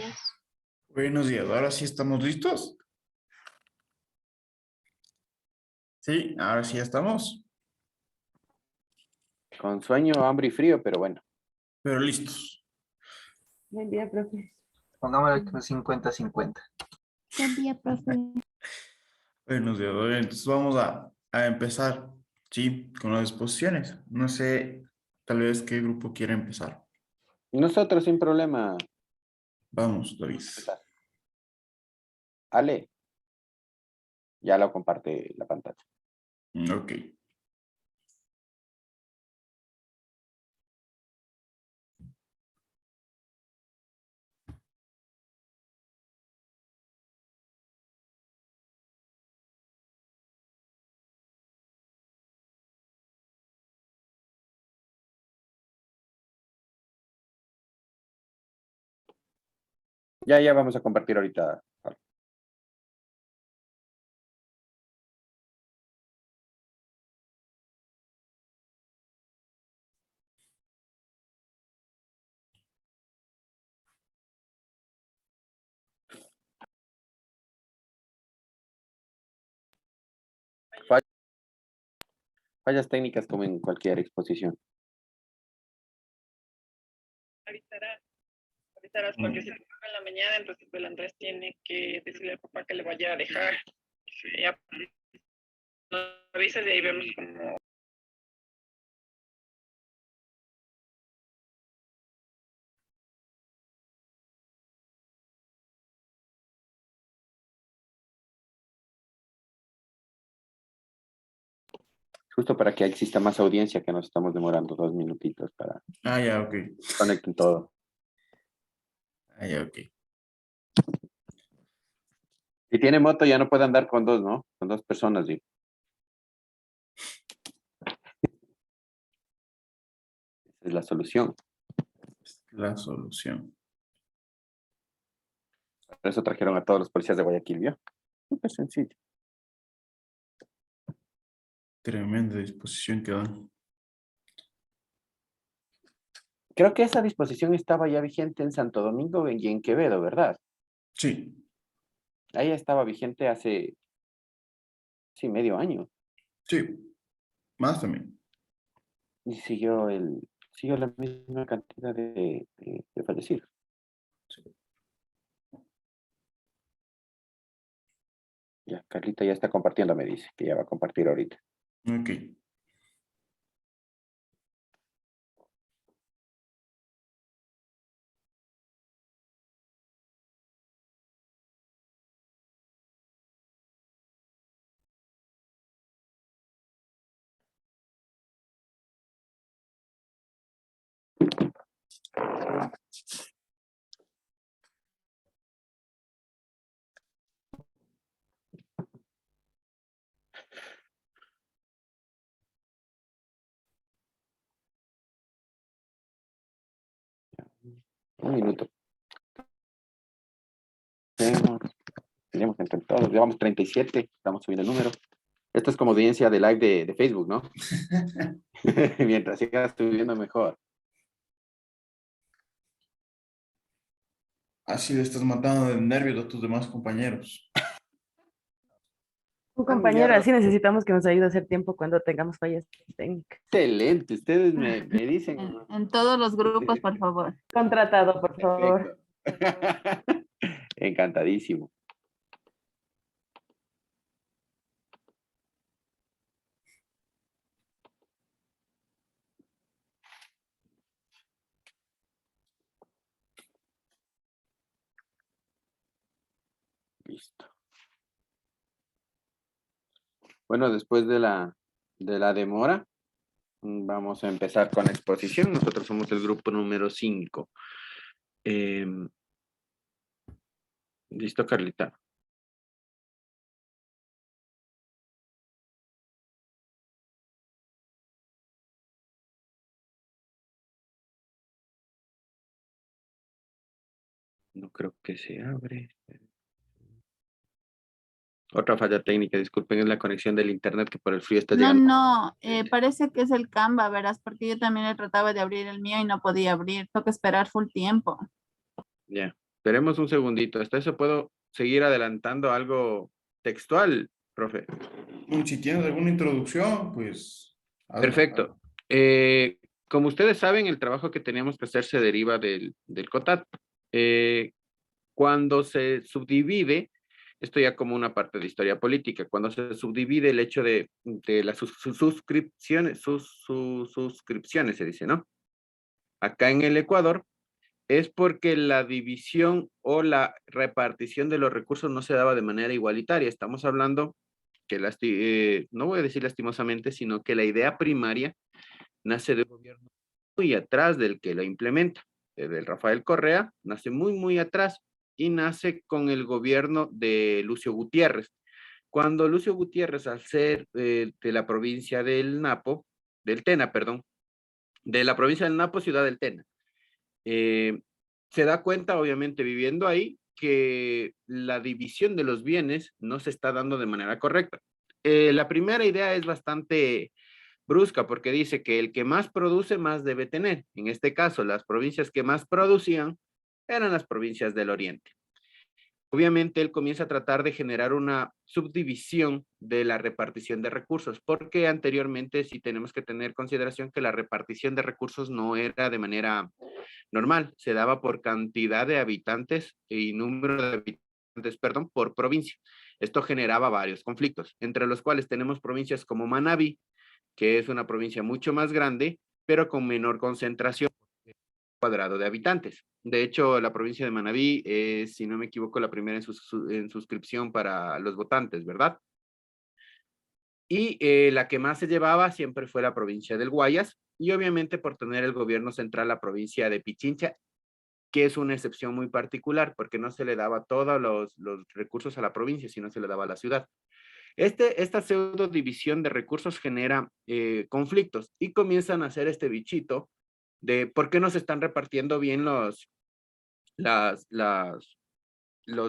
días. Buenos días, ahora sí estamos listos. Sí, ahora sí estamos, Con sueño, hambre y frío, pero bueno. pero listos. Buen día, profe. Pongámosle que 50-50. Buen día, profe. Buenos días, bueno, entonces vamos a empezar, sí, con las exposiciones. No sé, tal vez qué grupo quiere empezar. Nosotros sin problema. Vamos, David. Ale, ya lo comparte la pantalla. Ok. Ya vamos a compartir ahorita. Fallas técnicas como en cualquier exposición. Avisarás porque se trabaja en la mañana, entonces el Andrés tiene que decirle al papá que le vaya a dejar. Sí, ya nos avisas y ahí vemos cómo. Justo para que exista más audiencia, que nos estamos demorando 2 minutitos para Ah, ya, ok. conecten todo. Ah, ya, ok. Si tiene moto ya no puede andar con dos, ¿no? Con dos personas, sí. Esa es la solución. La solución. Por eso trajeron a todos los policías de Guayaquil, ¿vio? Súper sencillo. Tremenda disposición que dan. Creo que esa disposición estaba ya vigente en Santo Domingo y en Quevedo, ¿verdad? Sí, Ahí estaba vigente hace, sí, medio año. sí. Más también. Y siguió la misma cantidad de fallecidos. Ya, Carlita ya está compartiendo, me dice, que ya va a compartir ahorita. Ok. Un minuto. Tenemos entre todos, llevamos 37, estamos subiendo el número. Esto es como audiencia de live de Facebook, ¿no? Mientras sigas subiendo mejor. Así le estás matando de nervios a tus demás compañeros. Un compañero, así necesitamos que nos ayude a hacer tiempo cuando tengamos fallas técnicas. Excelente, ustedes me dicen. En todos los grupos, por favor. Contratado, por favor. Perfecto. Encantadísimo. Listo. Bueno, después de la demora, vamos a empezar con la exposición. Nosotros somos el grupo número 5. Listo, Carlita. No creo que se abre. Otra falla técnica, disculpen, es la conexión del internet que por el frío está llegando. No, parece que es el Canva, verás, porque yo también le trataba de abrir el mío y no podía abrir. Toca esperar full tiempo. Ya. Esperemos un segundito. Hasta eso puedo seguir adelantando algo textual, profe. Si tienes alguna introducción, pues... hazla. Perfecto. Como ustedes saben, el trabajo que teníamos que hacer se deriva del COTAT. Cuando se subdivide, esto ya como una parte de historia política, cuando se subdivide el hecho de las suscripciones, suscripciones se dice, ¿no? Acá en el Ecuador, es porque la división o la repartición de los recursos no se daba de manera igualitaria. Estamos hablando que, no voy a decir lastimosamente, sino que la idea primaria nace de un gobierno muy atrás del que la implementa. Del Rafael Correa nace muy, muy atrás y nace con el gobierno de Lucio Gutiérrez. Cuando Lucio Gutiérrez, al ser de la provincia del Napo, del Tena, perdón, de la provincia del Napo, ciudad del Tena, se da cuenta, obviamente, viviendo ahí, que la división de los bienes no se está dando de manera correcta. La primera idea es bastante brusca porque dice que el que más produce, más debe tener. En este caso, las provincias que más producían eran las provincias del oriente. Obviamente, él comienza a tratar de generar una subdivisión de la repartición de recursos, porque anteriormente sí tenemos que tener consideración que la repartición de recursos no era de manera normal, se daba por cantidad de habitantes y número de habitantes, perdón, por provincia. Esto generaba varios conflictos, entre los cuales tenemos provincias como Manabí, que es una provincia mucho más grande, pero con menor concentración cuadrado de habitantes. De hecho, la provincia de Manabí es, si no me equivoco, la primera en suscripción para los votantes, ¿verdad? Y la que más se llevaba siempre fue la provincia del Guayas, y obviamente por tener el gobierno central la provincia de Pichincha, que es una excepción muy particular, porque no se le daba todos los recursos a la provincia, sino se le daba a la ciudad. Esta pseudo división de recursos genera conflictos y comienzan a hacer este bichito de por qué no se están repartiendo bien los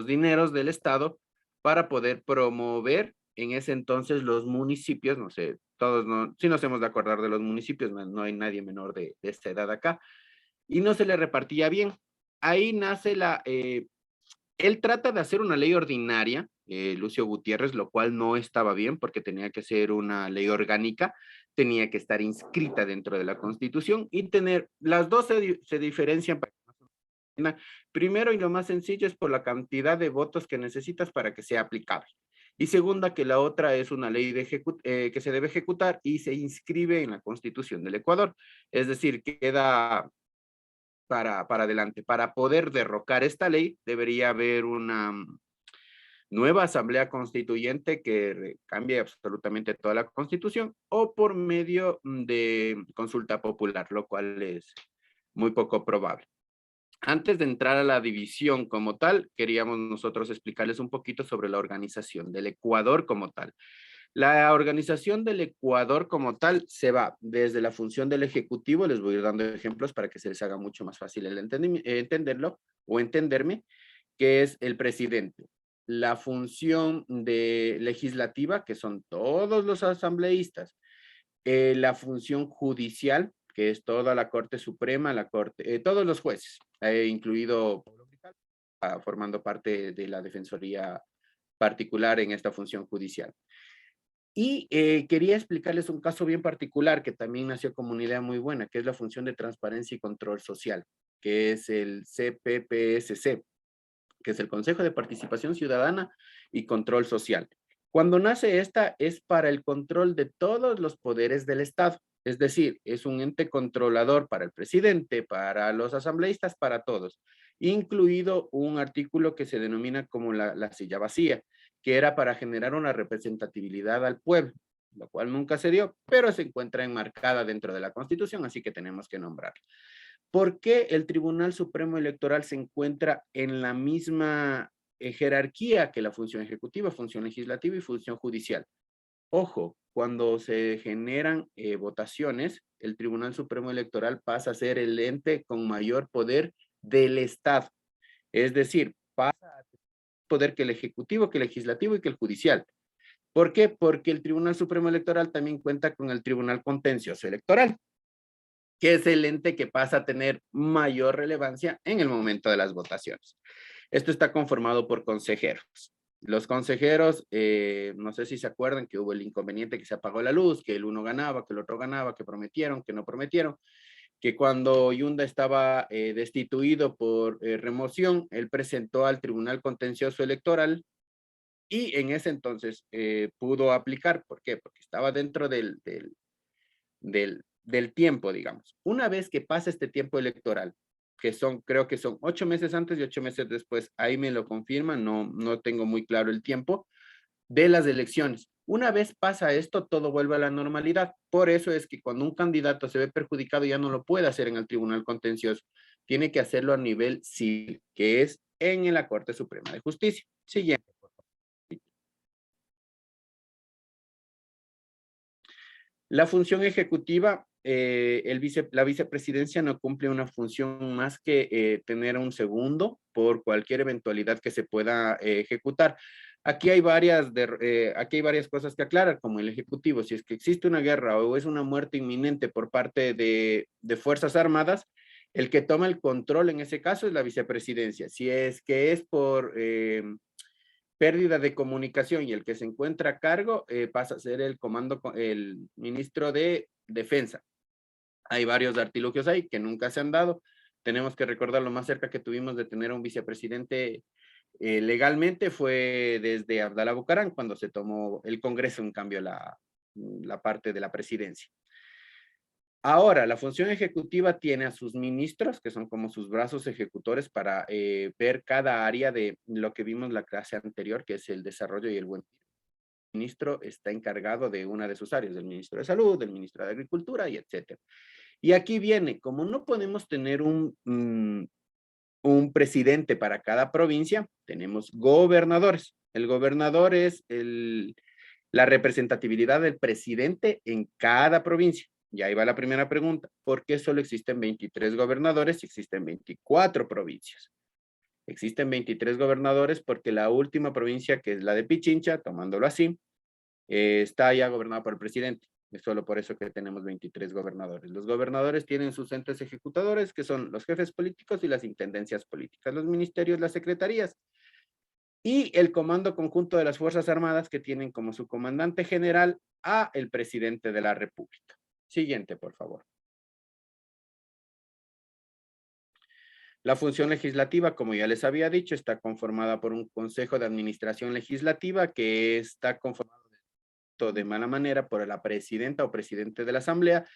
dineros del Estado para poder promover en ese entonces los municipios, no sé, todos no, si nos hemos de acordar de los municipios, no hay nadie menor de esta edad acá, y no se le repartía bien. Ahí nace él trata de hacer una ley ordinaria, Lucio Gutiérrez, lo cual no estaba bien porque tenía que ser una ley orgánica, tenía que estar inscrita dentro de la Constitución y tener, las dos se diferencian. Primero, y lo más sencillo, es por la cantidad de votos que necesitas para que sea aplicable. Y segunda, que la otra es una ley que se debe ejecutar y se inscribe en la Constitución del Ecuador. Es decir, queda para adelante. Para poder derrocar esta ley, debería haber una nueva asamblea constituyente que cambie absolutamente toda la Constitución o por medio de consulta popular, lo cual es muy poco probable. Antes de entrar a la división como tal, queríamos nosotros explicarles un poquito sobre la organización del Ecuador como tal. La organización del Ecuador como tal se va desde la función del Ejecutivo, les voy a ir dando ejemplos para que se les haga mucho más fácil el entenderlo o entenderme, que es el presidente. La función legislativa, que son todos los asambleístas. La función judicial, que es toda la Corte Suprema, todos los jueces, incluido formando parte de la Defensoría particular en esta función judicial. Y quería explicarles un caso bien particular que también nació como una idea muy buena, que es la función de transparencia y control social, que es el CPPSC, que es el Consejo de Participación Ciudadana y Control Social. Cuando nace esta es para el control de todos los poderes del Estado, es decir, es un ente controlador para el presidente, para los asambleístas, para todos, incluido un artículo que se denomina como la silla vacía, que era para generar una representatividad al pueblo, lo cual nunca se dio, pero se encuentra enmarcada dentro de la Constitución, así que tenemos que nombrarla. ¿Por qué el Tribunal Supremo Electoral se encuentra en la misma jerarquía que la función ejecutiva, función legislativa y función judicial? Ojo, cuando se generan votaciones, el Tribunal Supremo Electoral pasa a ser el ente con mayor poder del Estado. Es decir, pasa a tener poder que el ejecutivo, que el legislativo y que el judicial. ¿Por qué? Porque el Tribunal Supremo Electoral también cuenta con el Tribunal Contencioso Electoral. que es el ente que pasa a tener mayor relevancia en el momento de las votaciones. Esto está conformado por consejeros. Los consejeros, no sé si se acuerdan que hubo el inconveniente que se apagó la luz, que el uno ganaba, que el otro ganaba, que prometieron, que no prometieron, que cuando Yunda estaba destituido por remoción, él presentó al Tribunal Contencioso Electoral y en ese entonces pudo aplicar. ¿Por qué? Porque estaba dentro del tiempo, digamos. Una vez que pasa este tiempo electoral, que son, creo que son 8 meses antes y 8 meses después, ahí me lo confirman, no tengo muy claro el tiempo, de las elecciones. Una vez pasa esto, todo vuelve a la normalidad. Por eso es que cuando un candidato se ve perjudicado, ya no lo puede hacer en el Tribunal Contencioso. Tiene que hacerlo a nivel civil, que es en la Corte Suprema de Justicia. Siguiente. La función ejecutiva, la vicepresidencia no cumple una función más que tener un segundo por cualquier eventualidad que se pueda ejecutar. Aquí hay varias cosas que aclarar, como el ejecutivo. Si es que existe una guerra o es una muerte inminente por parte de Fuerzas Armadas, el que toma el control en ese caso es la vicepresidencia. Si es que es por pérdida de comunicación y el que se encuentra a cargo pasa a ser el ministro de Defensa. Hay varios artilugios ahí que nunca se han dado. Tenemos que recordar lo más cerca que tuvimos de tener a un vicepresidente legalmente fue desde Abdalá Bucaram, cuando se tomó el Congreso en cambio la parte de la presidencia. Ahora, la función ejecutiva tiene a sus ministros, que son como sus brazos ejecutores para ver cada área de lo que vimos la clase anterior, que es el desarrollo y el buen vivir. El ministro está encargado de una de sus áreas, del ministro de Salud, del ministro de Agricultura y etcétera. Y aquí viene, como no podemos tener un presidente para cada provincia, tenemos gobernadores. El gobernador es la representatividad del presidente en cada provincia. Y ahí va la primera pregunta. ¿Por qué solo existen 23 gobernadores si existen 24 provincias? Existen 23 gobernadores porque la última provincia, que es la de Pichincha, tomándolo así, está ya gobernada por el presidente. Es solo por eso que tenemos 23 gobernadores. Los gobernadores tienen sus entes ejecutadores, que son los jefes políticos y las intendencias políticas, los ministerios, las secretarías, y el Comando Conjunto de las Fuerzas Armadas, que tienen como su comandante general a el presidente de la República. Siguiente, por favor. La función legislativa, como ya les había dicho, está conformada por un Consejo de Administración Legislativa que está conformado de mala manera por la presidenta o presidente de la Asamblea,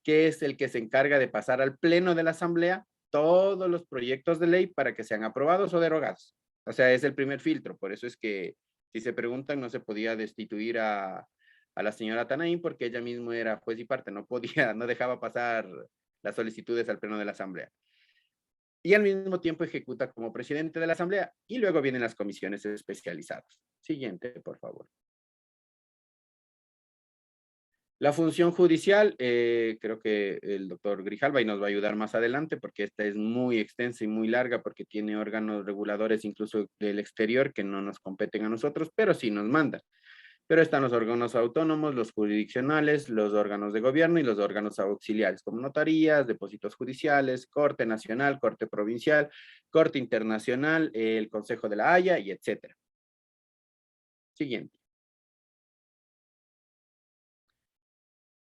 que es el que se encarga de pasar al Pleno de la Asamblea todos los proyectos de ley para que sean aprobados o derogados. O sea, es el primer filtro. Por eso es que, si se preguntan, no se podía destituir a la señora Tanaín porque ella misma era juez y parte, no dejaba pasar las solicitudes al Pleno de la Asamblea. Y al mismo tiempo ejecuta como presidente de la Asamblea y luego vienen las comisiones especializadas. Siguiente, por favor. La función judicial, creo que el doctor Grijalva y nos va a ayudar más adelante porque esta es muy extensa y muy larga porque tiene órganos reguladores incluso del exterior que no nos competen a nosotros, pero sí nos mandan. Pero están los órganos autónomos, los jurisdiccionales, los órganos de gobierno y los órganos auxiliares, como notarías, depósitos judiciales, Corte Nacional, Corte Provincial, Corte Internacional, el Consejo de la Haya y etcétera. Siguiente.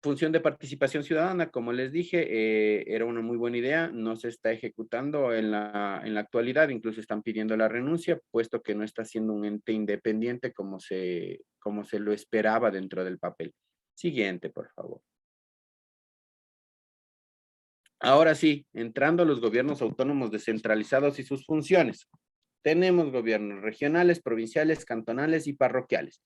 Función de participación ciudadana, como les dije, era una muy buena idea, no se está ejecutando en la actualidad, incluso están pidiendo la renuncia, puesto que no está siendo un ente independiente como se lo esperaba dentro del papel. Siguiente, por favor. Ahora sí, entrando a los gobiernos autónomos descentralizados y sus funciones. Tenemos gobiernos regionales, provinciales, cantonales y parroquiales.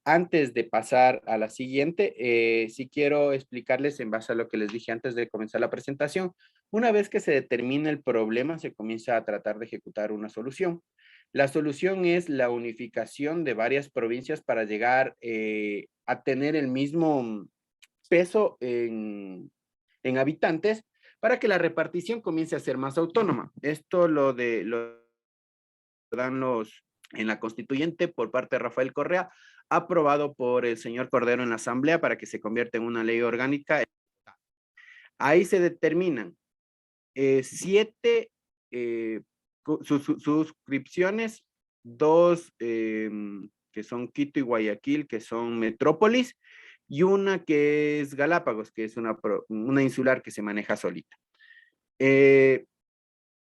Antes de pasar a la siguiente, sí quiero explicarles en base a lo que les dije antes de comenzar la presentación. Una vez que se determina el problema, se comienza a tratar de ejecutar una solución. La solución es la unificación de varias provincias para llegar a tener el mismo peso en habitantes para que la repartición comience a ser más autónoma. Esto lo dan en la constituyente por parte de Rafael Correa, aprobado por el señor Cordero en la Asamblea para que se convierta en una ley orgánica. Ahí se determinan 7 suscripciones, 2 que son Quito y Guayaquil, que son metrópolis, y una que es Galápagos, que es una insular que se maneja solita.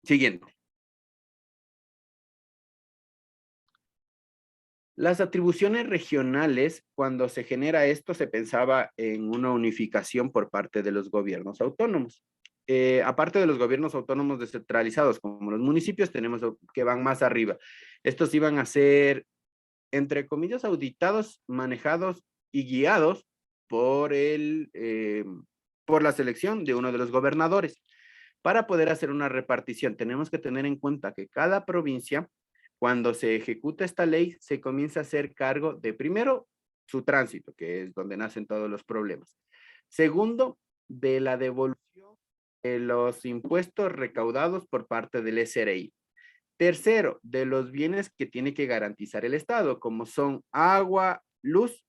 Siguiente. Las atribuciones regionales, cuando se genera esto, se pensaba en una unificación por parte de los gobiernos autónomos. Aparte de los gobiernos autónomos descentralizados, como los municipios, tenemos que van más arriba. Estos iban a ser, entre comillas, auditados, manejados y guiados por la selección de uno de los gobernadores. Para poder hacer una repartición, tenemos que tener en cuenta que cada provincia, cuando se ejecuta esta ley, se comienza a hacer cargo de, primero, su tránsito, que es donde nacen todos los problemas. Segundo, de la devolución de los impuestos recaudados por parte del SRI. Tercero, de los bienes que tiene que garantizar el Estado, como son agua, luz.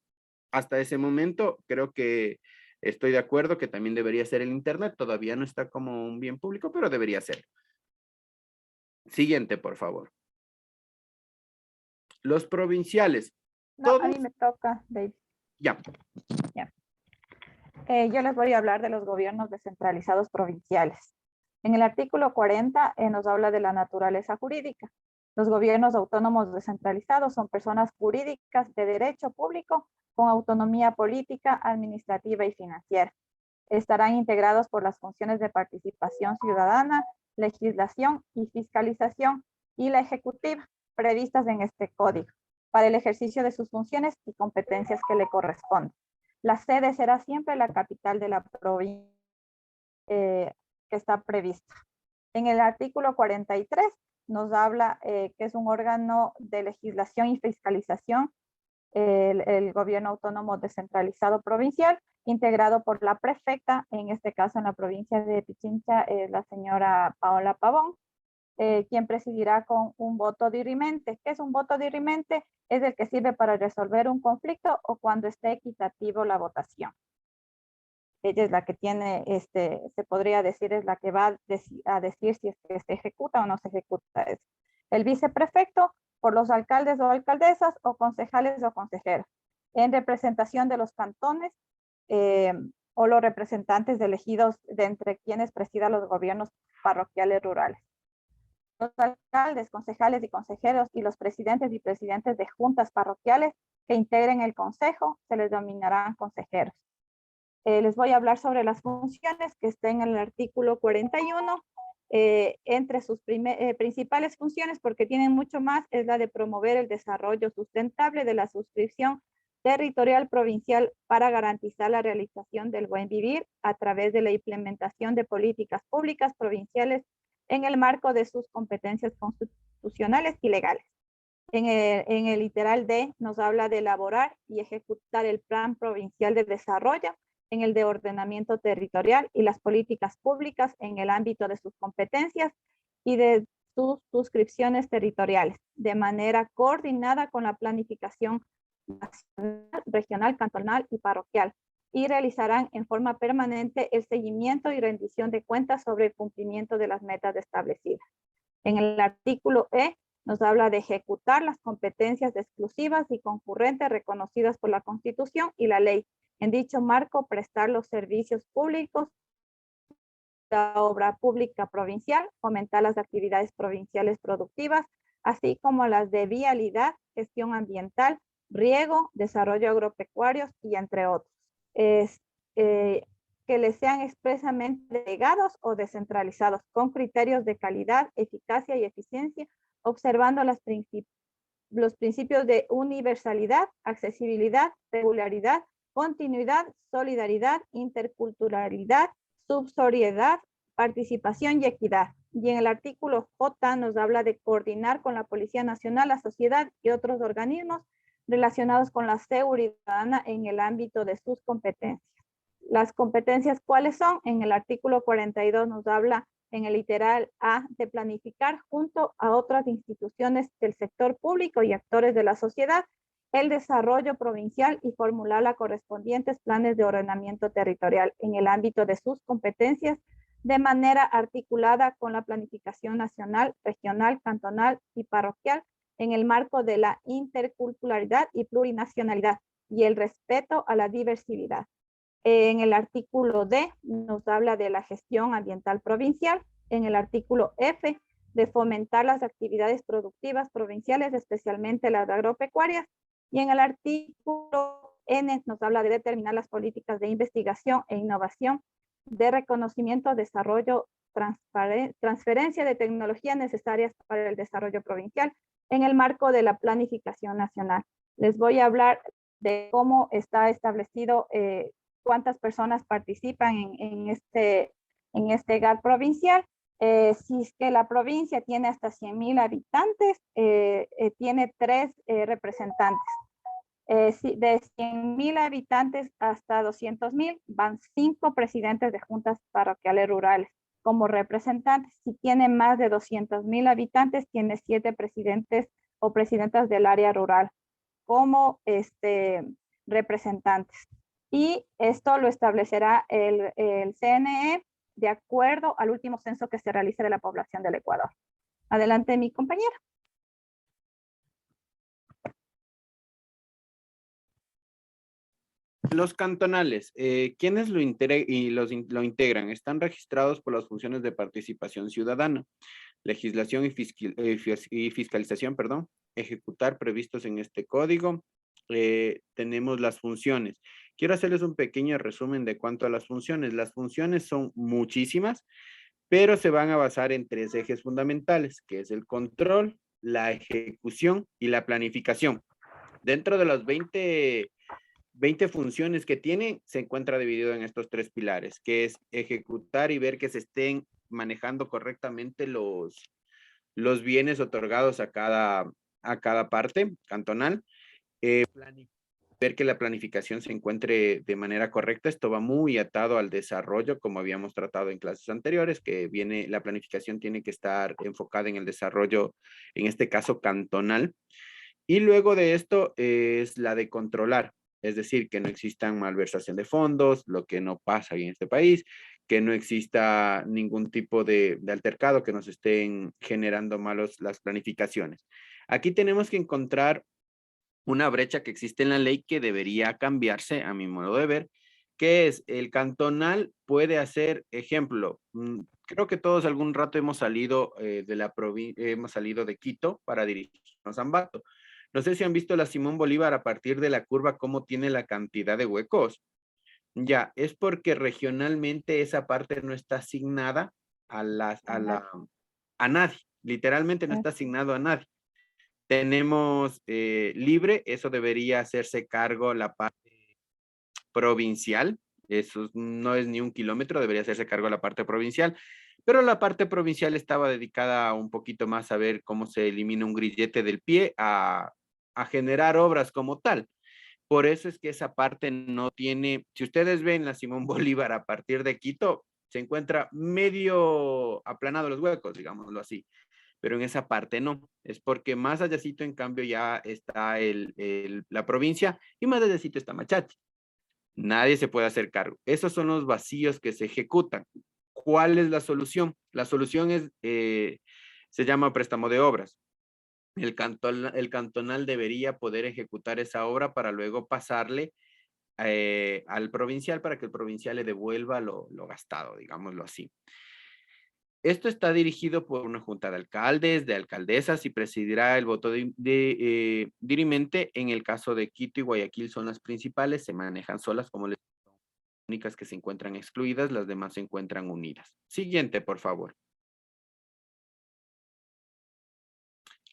Hasta ese momento, creo que estoy de acuerdo que también debería ser el Internet. Todavía no está como un bien público, pero debería ser. Siguiente, por favor. Los provinciales. No, a Todos- mí me toca, David. Ya. Yo les voy a hablar de los gobiernos descentralizados provinciales. En el artículo 40 nos habla de la naturaleza jurídica. Los gobiernos autónomos descentralizados son personas jurídicas de derecho público con autonomía política, administrativa y financiera. Estarán integrados por las funciones de participación ciudadana, legislación y fiscalización y la ejecutiva previstas en este código para el ejercicio de sus funciones y competencias que le corresponden. La sede será siempre la capital de la provincia que está prevista. En el artículo 43 nos habla que es un órgano de legislación y fiscalización, el gobierno autónomo descentralizado provincial, integrado por la prefecta, en este caso en la provincia de Pichincha, la señora Paola Pavón, quien presidirá con un voto dirimente. ¿Qué es un voto dirimente? Es el que sirve para resolver un conflicto o cuando esté equitativo la votación. Ella es la que tiene, se podría decir, es la que va a decir si es que se ejecuta o no se ejecuta eso. El viceprefecto por los alcaldes o alcaldesas o concejales o consejeros, en representación de los cantones o los representantes elegidos de entre quienes presidan los gobiernos parroquiales rurales. Los alcaldes, concejales y consejeros y los presidentes y presidentes de juntas parroquiales que integren el consejo se les denominarán consejeros. Les voy a hablar sobre las funciones que están en el artículo 41. Entre sus principales funciones, porque tienen mucho más, es la de promover el desarrollo sustentable de la suscripción territorial provincial para garantizar la realización del buen vivir a través de la implementación de políticas públicas provinciales en el marco de sus competencias constitucionales y legales. En el literal D nos habla de elaborar y ejecutar el Plan Provincial de Desarrollo en el de ordenamiento territorial y las políticas públicas en el ámbito de sus competencias y de sus suscripciones territoriales, de manera coordinada con la planificación nacional, regional, cantonal y parroquial, y realizarán en forma permanente el seguimiento y rendición de cuentas sobre el cumplimiento de las metas establecidas. En el artículo E nos habla de ejecutar las competencias exclusivas y concurrentes reconocidas por la Constitución y la ley. En dicho marco, prestar los servicios públicos, la obra pública provincial, fomentar las actividades provinciales productivas, así como las de vialidad, gestión ambiental, riego, desarrollo agropecuario y entre otros. Que les sean expresamente delegados o descentralizados con criterios de calidad, eficacia y eficiencia, observando los principios de universalidad, accesibilidad, regularidad, continuidad, solidaridad, interculturalidad, subsidiariedad, participación y equidad. Y en el artículo J nos habla de coordinar con la Policía Nacional, la sociedad y otros organismos relacionados con la seguridad ciudadana en el ámbito de sus competencias. Las competencias, ¿cuáles son? En el artículo 42 nos habla en el literal A de planificar junto a otras instituciones del sector público y actores de la sociedad el desarrollo provincial y formular los correspondientes planes de ordenamiento territorial en el ámbito de sus competencias de manera articulada con la planificación nacional, regional, cantonal y parroquial en el marco de la interculturalidad y plurinacionalidad y el respeto a la diversidad. En el artículo D nos habla de la gestión ambiental provincial. En el artículo F de fomentar las actividades productivas provinciales, especialmente las agropecuarias. Y en el artículo N nos habla de determinar las políticas de investigación e innovación, de reconocimiento, desarrollo, transferencia de tecnologías necesarias para el desarrollo provincial en el marco de la planificación nacional. Les voy a hablar de cómo está establecido, cuántas personas participan en este GAT provincial. Si es que la provincia tiene hasta 100,000 habitantes, tiene 3 representantes. De 100,000 habitantes hasta 200,000 van 5 presidentes de juntas parroquiales rurales como representantes. Si tiene más de 200,000 habitantes, tiene 7 presidentes o presidentas del área rural como representantes. Y esto lo establecerá el CNE de acuerdo al último censo que se realice de la población del Ecuador. Adelante, mi compañera. Los cantonales, ¿quiénes lo integran? Están registrados por las funciones de participación ciudadana, legislación y fiscalización, perdón, ejecutar previstos en este código. Tenemos las funciones. Quiero hacerles un pequeño resumen de cuanto a las funciones. Las funciones son muchísimas, pero se van a basar en 3 ejes fundamentales, que es el control, la ejecución y la planificación. Dentro de las 20 funciones que tiene, se encuentra dividido en estos 3 pilares, que es ejecutar y ver que se estén manejando correctamente los bienes otorgados a cada parte cantonal. Ver que la planificación se encuentre de manera correcta. Esto va muy atado al desarrollo, como habíamos tratado en clases anteriores, que la planificación tiene que estar enfocada en el desarrollo, en este caso cantonal. Y luego de esto es la de controlar, es decir, que no existan malversación de fondos, lo que no pasa en este país, que no exista ningún tipo de altercado que nos estén generando malos las planificaciones. Aquí tenemos que encontrar una brecha que existe en la ley que debería cambiarse a mi modo de ver, que es el cantonal puede hacer, ejemplo, creo que todos algún rato hemos salido hemos salido de Quito para dirigirnos a Ambato. No sé si han visto la Simón Bolívar a partir de la curva, cómo tiene la cantidad de huecos. Ya, es porque regionalmente esa parte no está asignada a nadie. Literalmente no está asignado a nadie. Tenemos libre, eso debería hacerse cargo la parte provincial. Eso no es ni 1 kilómetro, debería hacerse cargo la parte provincial. Pero la parte provincial estaba dedicada un poquito más a ver cómo se elimina un grillete del pie a generar obras como tal. Por eso es que esa parte no tiene, si ustedes ven la Simón Bolívar a partir de Quito, se encuentra medio aplanado los huecos, digámoslo así. Pero en esa parte no, es porque más allácito en cambio ya está la provincia y más allácito está Machachi. Nadie se puede hacer cargo. Esos son los vacíos que se ejecutan. ¿Cuál es la solución? La solución es, se llama préstamo de obras. El cantonal debería poder ejecutar esa obra para luego pasarle al provincial para que el provincial le devuelva lo gastado, digámoslo así. Esto está dirigido por una junta de alcaldes, de alcaldesas y presidirá el voto dirimente. En el caso de Quito y Guayaquil son las principales, se manejan solas como las únicas que se encuentran excluidas, las demás se encuentran unidas. Siguiente, por favor.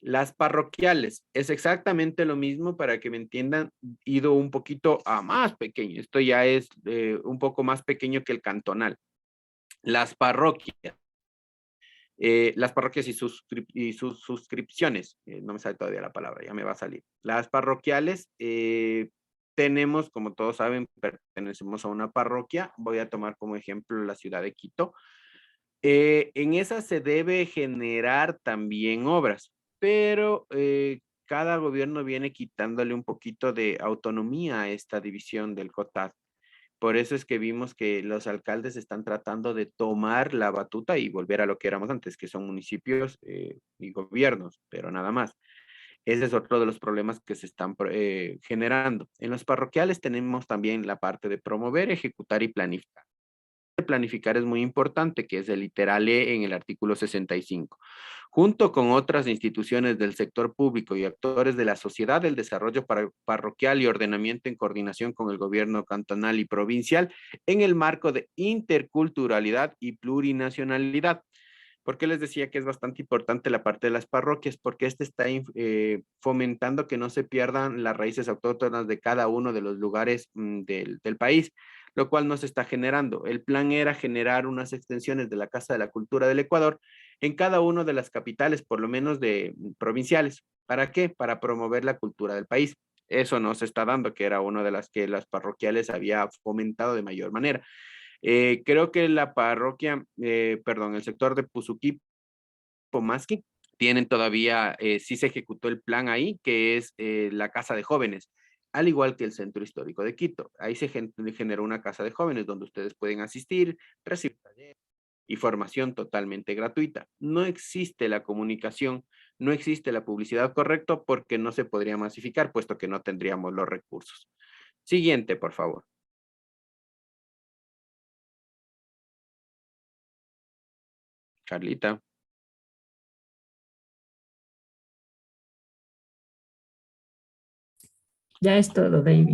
Las parroquiales, es exactamente lo mismo para que me entiendan, ido un poquito a más pequeño. Esto ya es un poco más pequeño que el cantonal. Las parroquias y sus suscripciones, no me sale todavía la palabra, ya me va a salir. Las parroquiales, tenemos, como todos saben, pertenecemos a una parroquia. Voy a tomar como ejemplo la ciudad de Quito. En esa se debe generar también obras, pero cada gobierno viene quitándole un poquito de autonomía a esta división del COTAD. Por eso es que vimos que los alcaldes están tratando de tomar la batuta y volver a lo que éramos antes, que son municipios y gobiernos, pero nada más. Ese es otro de los problemas que se están generando. En los parroquiales tenemos también la parte de promover, ejecutar y planificar. Planificar es muy importante, que es el literal E en el artículo 65. Junto con otras instituciones del sector público y actores de la sociedad, el desarrollo parroquial y ordenamiento en coordinación con el gobierno cantonal y provincial en el marco de interculturalidad y plurinacionalidad. ¿Por qué les decía que es bastante importante la parte de las parroquias? Porque este está fomentando que no se pierdan las raíces autóctonas de cada uno de los lugares del país, lo cual no se está generando. El plan era generar unas extensiones de la Casa de la Cultura del Ecuador en cada una de las capitales, por lo menos de provinciales. ¿Para qué? Para promover la cultura del país. Eso no se está dando, que era una de las que las parroquiales había fomentado de mayor manera. Creo que la parroquia, el sector de Puzuquí, Pomasqui, tienen todavía, sí se ejecutó el plan ahí, que es la casa de jóvenes, al igual que el Centro Histórico de Quito. Ahí se generó una casa de jóvenes donde ustedes pueden asistir, recibir talleres y formación totalmente gratuita. No existe la comunicación, no existe la publicidad correcta porque no se podría masificar, puesto que no tendríamos los recursos. Siguiente, por favor. Carlita. Ya es todo, David.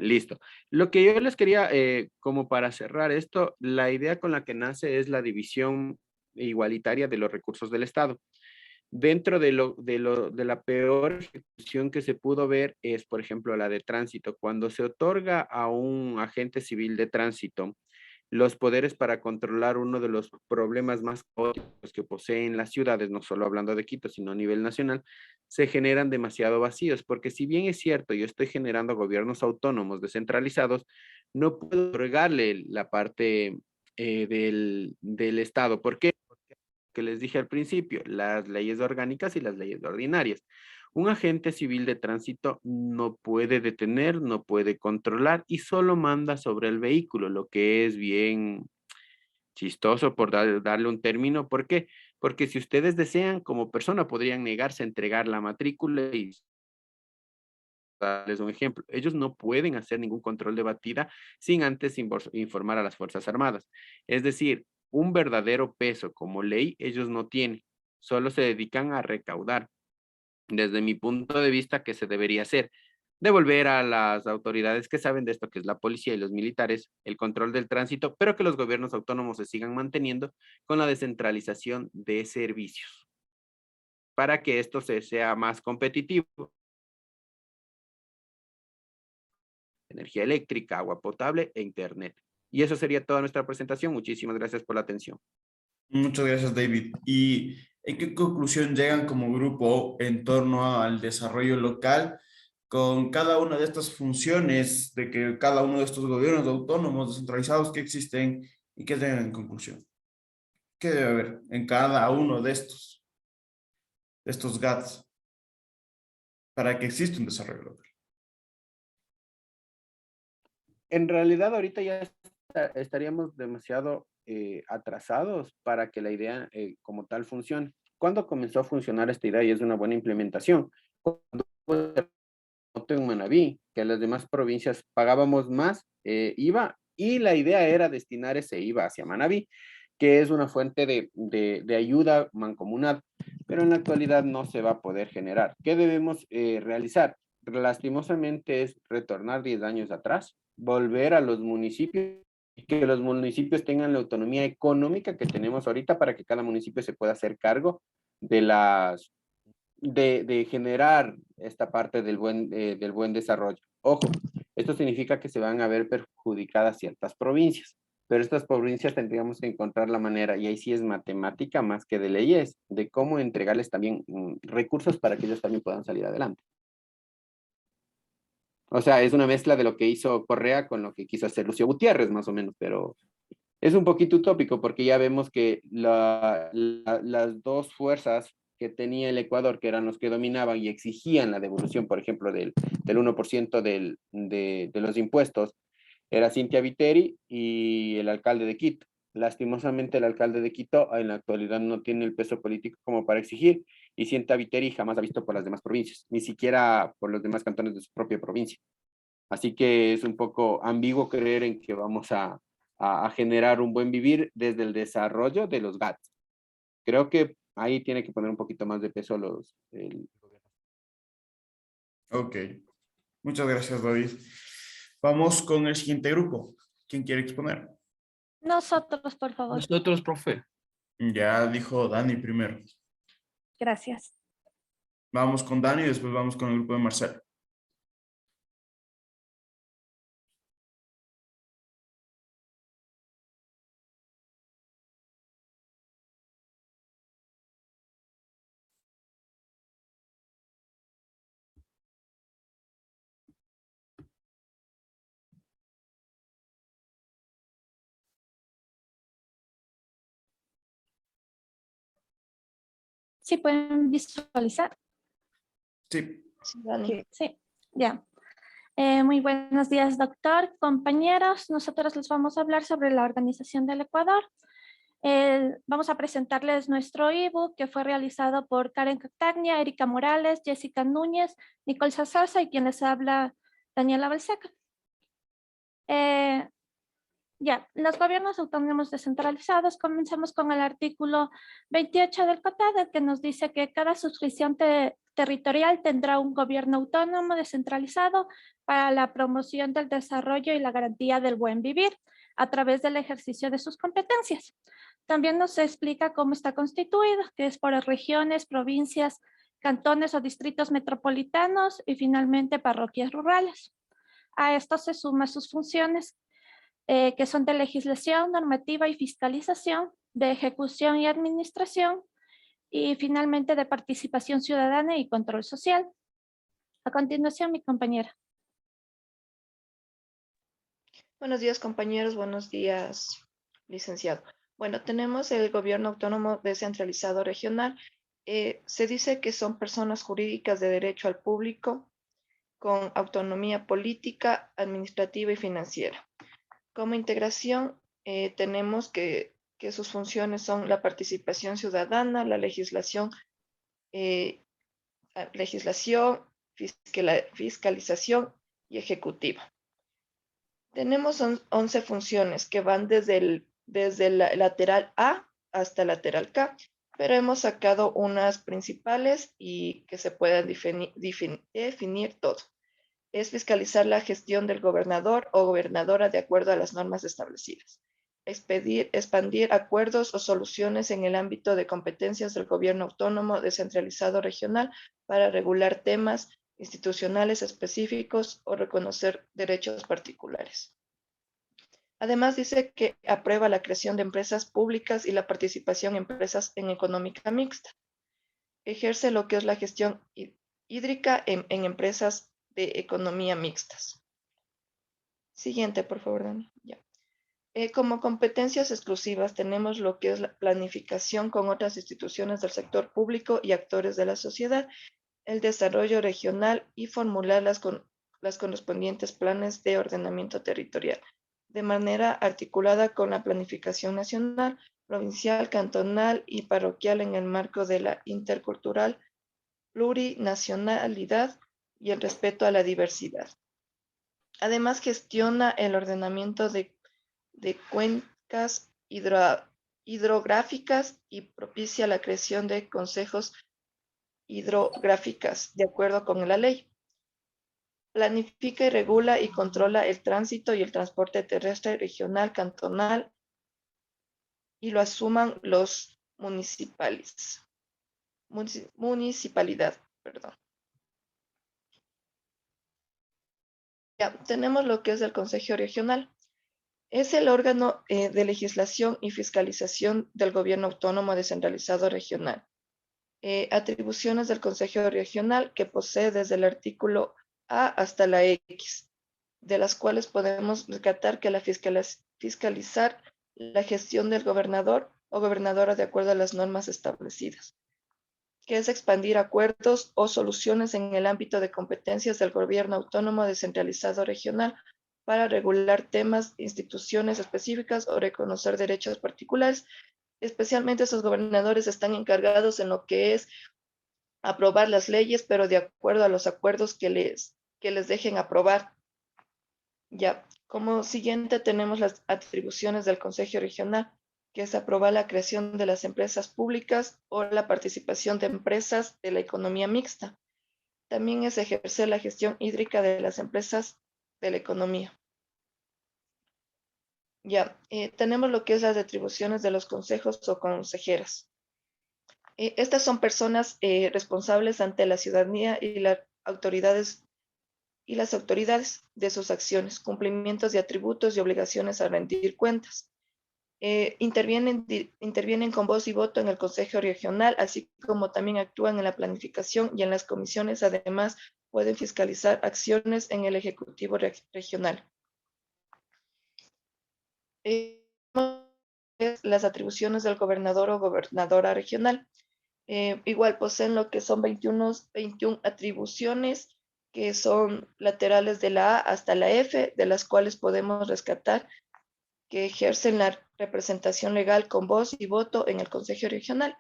Listo. Lo que yo les quería, como para cerrar esto, la idea con la que nace es la división igualitaria de los recursos del Estado. Dentro de la peor ejecución que se pudo ver es, por ejemplo, la de tránsito. Cuando se otorga a un agente civil de tránsito los poderes para controlar uno de los problemas más caóticos que poseen las ciudades, no solo hablando de Quito, sino a nivel nacional, se generan demasiado vacíos, porque si bien es cierto, yo estoy generando gobiernos autónomos descentralizados, no puedo otorgarle la parte del Estado. ¿Por qué? Que les dije al principio, las leyes orgánicas y las leyes ordinarias. Un agente civil de tránsito no puede detener, no puede controlar y solo manda sobre el vehículo, lo que es bien chistoso por darle un término. ¿Por qué? Porque si ustedes desean, como persona, podrían negarse a entregar la matrícula y darles un ejemplo. Ellos no pueden hacer ningún control de batida sin antes informar a las Fuerzas Armadas. Es decir, un verdadero peso como ley ellos no tienen, solo se dedican a recaudar. Desde mi punto de vista, ¿qué se debería hacer? Devolver a las autoridades que saben de esto, que es la policía y los militares, el control del tránsito, pero que los gobiernos autónomos se sigan manteniendo con la descentralización de servicios para que esto sea más competitivo. Energía eléctrica, agua potable e internet. Y eso sería toda nuestra presentación. Muchísimas gracias por la atención. Muchas gracias, David. ¿Y en qué conclusión llegan como grupo en torno al desarrollo local con cada una de estas funciones de que cada uno de estos gobiernos autónomos descentralizados que existen y qué llegan en conclusión? ¿Qué debe haber en cada uno de estos GATS para que exista un desarrollo local? En realidad, ahorita ya estaríamos demasiado atrasados para que la idea como tal funcione. ¿Cuándo comenzó a funcionar esta idea y es una buena implementación? Cuando en Manabí, que a las demás provincias pagábamos más IVA y la idea era destinar ese IVA hacia Manabí, que es una fuente de ayuda mancomunal, pero en la actualidad no se va a poder generar. ¿Qué debemos realizar? Lastimosamente es retornar 10 años atrás, volver a los municipios y que los municipios tengan la autonomía económica que tenemos ahorita para que cada municipio se pueda hacer cargo de generar esta parte del buen desarrollo. Ojo, esto significa que se van a ver perjudicadas ciertas provincias, pero estas provincias tendríamos que encontrar la manera, y ahí sí es matemática más que de leyes, de cómo entregarles también recursos para que ellos también puedan salir adelante. O sea, es una mezcla de lo que hizo Correa con lo que quiso hacer Lucio Gutiérrez, más o menos, pero es un poquito utópico porque ya vemos que las dos fuerzas que tenía el Ecuador, que eran los que dominaban y exigían la devolución, por ejemplo, del 1% de los impuestos, era Cintia Viteri y el alcalde de Quito. Lastimosamente, el alcalde de Quito en la actualidad no tiene el peso político como para exigir, y Cintia Viteri jamás ha visto por las demás provincias, ni siquiera por los demás cantones de su propia provincia. Así que es un poco ambiguo creer en que vamos a generar un buen vivir desde el desarrollo de los GATS. Creo que ahí tiene que poner un poquito más de peso el gobierno. Ok, muchas gracias, David. Vamos con el siguiente grupo. ¿Quién quiere exponer? Nosotros, por favor. Nosotros, profe. Ya dijo Dani primero. Gracias. Vamos con Dani y después vamos con el grupo de Marcelo. ¿Sí pueden visualizar? Sí. Sí, Dani. Sí, ya. Muy buenos días, doctor, compañeros. Nosotros les vamos a hablar sobre la organización del Ecuador. Vamos a presentarles nuestro ebook que fue realizado por Karen Cactagna, Erika Morales, Jessica Núñez, Nicole Sazasa y quien les habla, Daniela Balseca. Ya, los gobiernos autónomos descentralizados, comenzamos con el artículo 28 del COTADE, que nos dice que cada suscripción territorial tendrá un gobierno autónomo descentralizado para la promoción del desarrollo y la garantía del buen vivir a través del ejercicio de sus competencias. También nos explica cómo está constituido, que es por regiones, provincias, cantones o distritos metropolitanos y finalmente parroquias rurales. A esto se suman sus funciones, que son de legislación, normativa y fiscalización, de ejecución y administración, y finalmente de participación ciudadana y control social. A continuación, mi compañera. Buenos días, compañeros. Buenos días, licenciado. Bueno, tenemos el gobierno autónomo descentralizado regional. Se dice que son personas jurídicas de derecho al público con autonomía política, administrativa y financiera. Como integración, tenemos que sus funciones son la participación ciudadana, la legislación, fiscalización y ejecutiva. Tenemos 11 funciones que van desde el lateral A hasta el lateral K, pero hemos sacado unas principales y que se puedan definir todo. Es fiscalizar la gestión del gobernador o gobernadora de acuerdo a las normas establecidas. Expandir acuerdos o soluciones en el ámbito de competencias del gobierno autónomo descentralizado regional para regular temas institucionales específicos o reconocer derechos particulares. Además, dice que aprueba la creación de empresas públicas y la participación en empresas en económica mixta. Ejerce lo que es la gestión hídrica en empresas de economía mixtas. Siguiente, por favor, Dani. Ya. Como competencias exclusivas tenemos lo que es la planificación con otras instituciones del sector público y actores de la sociedad, el desarrollo regional y formular las correspondientes planes de ordenamiento territorial, de manera articulada con la planificación nacional, provincial, cantonal y parroquial en el marco de la intercultural plurinacionalidad y el respeto a la diversidad. Además, gestiona el ordenamiento de cuencas hidrográficas y propicia la creación de consejos hidrográficas de acuerdo con la ley. Planifica y regula y controla el tránsito y el transporte terrestre regional, cantonal y lo asuman los municipalidad. Perdón. Ya, tenemos lo que es el Consejo Regional. Es el órgano de legislación y fiscalización del gobierno autónomo descentralizado regional. Atribuciones del Consejo Regional que posee desde el artículo A hasta la X, de las cuales podemos rescatar que la fiscalizar la gestión del gobernador o gobernadora de acuerdo a las normas establecidas. que es expandir acuerdos o soluciones en el ámbito de competencias del gobierno autónomo descentralizado regional para regular temas, instituciones específicas o reconocer derechos particulares. Especialmente esos gobernadores están encargados en lo que es aprobar las leyes, pero de acuerdo a los acuerdos que les dejen aprobar. Ya, como siguiente tenemos las atribuciones del Consejo Regional, que es aprobar la creación de las empresas públicas o la participación de empresas de la economía mixta. También es ejercer la gestión hídrica de las empresas de la economía. Ya, tenemos lo que es las atribuciones de los consejos o consejeras. Estas son personas responsables ante la ciudadanía y las autoridades de sus acciones, cumplimientos de atributos y obligaciones a rendir cuentas. Intervienen con voz y voto en el Consejo Regional, así como también actúan en la planificación y en las comisiones. Además, pueden fiscalizar acciones en el Ejecutivo Regional. Las atribuciones del gobernador o gobernadora regional. Igual poseen lo que son 21 atribuciones que son laterales de la A hasta la F, de las cuales podemos rescatar que ejercen la representación legal con voz y voto en el Consejo Regional,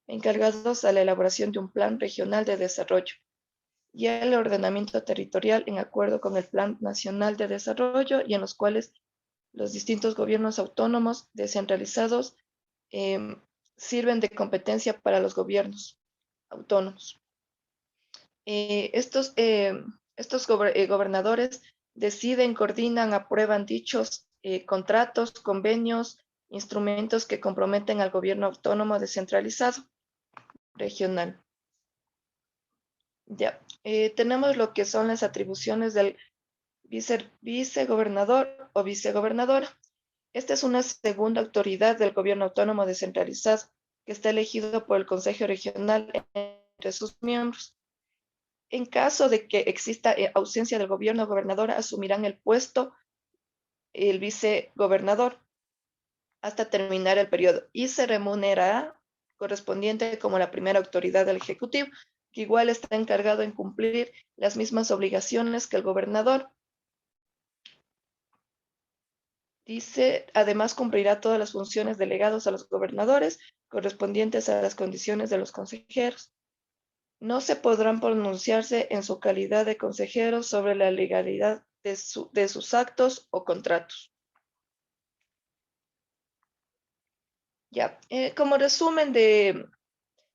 encargados a la elaboración de un plan regional de desarrollo y el ordenamiento territorial en acuerdo con el Plan Nacional de Desarrollo, y en los cuales los distintos gobiernos autónomos descentralizados sirven de competencia para los gobiernos autónomos. Estos gobernadores deciden, coordinan, aprueban dichos contratos, convenios, instrumentos que comprometen al gobierno autónomo descentralizado regional. Ya, tenemos lo que son las atribuciones del vicegobernador o vicegobernadora. Esta es una segunda autoridad del gobierno autónomo descentralizado que está elegido por el Consejo Regional entre sus miembros. En caso de que exista ausencia del gobierno gobernador, asumirán el puesto el vicegobernador hasta terminar el periodo y se remunerará correspondiente como la primera autoridad del Ejecutivo, que igual está encargado en cumplir las mismas obligaciones que el gobernador. Dice, además cumplirá todas las funciones delegadas a los gobernadores correspondientes a las condiciones de los consejeros. No se podrán pronunciarse en su calidad de consejeros sobre la legalidad de sus actos o contratos. Ya, como resumen de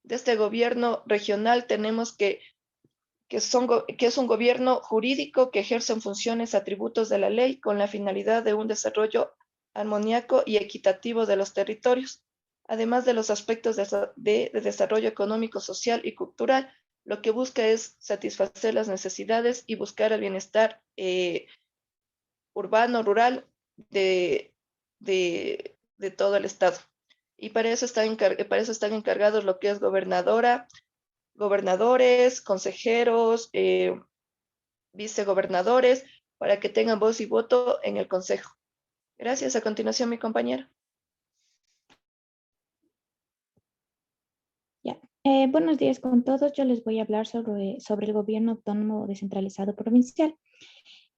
este gobierno regional, tenemos que es un gobierno jurídico que ejerce funciones, atributos de la ley con la finalidad de un desarrollo armónico y equitativo de los territorios, además de los aspectos de desarrollo económico, social y cultural. Lo que busca es satisfacer las necesidades y buscar el bienestar urbano, rural de todo el estado. Y para eso están encargados lo que es gobernadores, consejeros, vicegobernadores, para que tengan voz y voto en el consejo. Gracias. A continuación, mi compañera. Buenos días con todos. Yo les voy a hablar sobre el gobierno autónomo descentralizado provincial.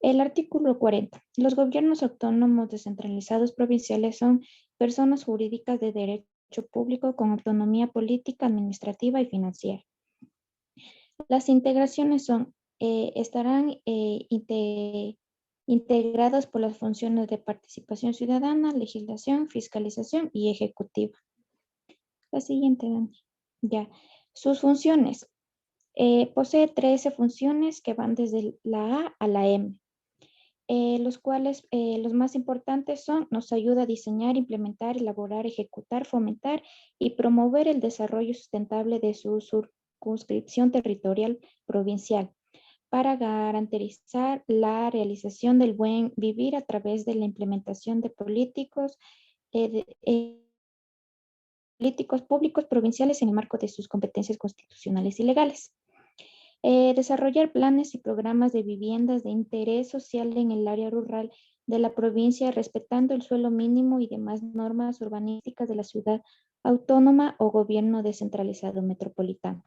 El artículo 40. Los gobiernos autónomos descentralizados provinciales son personas jurídicas de derecho público con autonomía política, administrativa y financiera. Las integraciones estarán integradas por las funciones de participación ciudadana, legislación, fiscalización y ejecutiva. La siguiente, Dani. Ya. Sus funciones. Posee 13 funciones que van desde la A a la M. Los cuales los más importantes son: nos ayuda a diseñar, implementar, elaborar, ejecutar, fomentar y promover el desarrollo sustentable de su circunscripción territorial provincial para garantizar la realización del buen vivir a través de la implementación de políticos públicos provinciales en el marco de sus competencias constitucionales y legales. Desarrollar planes y programas de viviendas de interés social en el área rural de la provincia, respetando el suelo mínimo y demás normas urbanísticas de la ciudad autónoma o gobierno descentralizado metropolitano.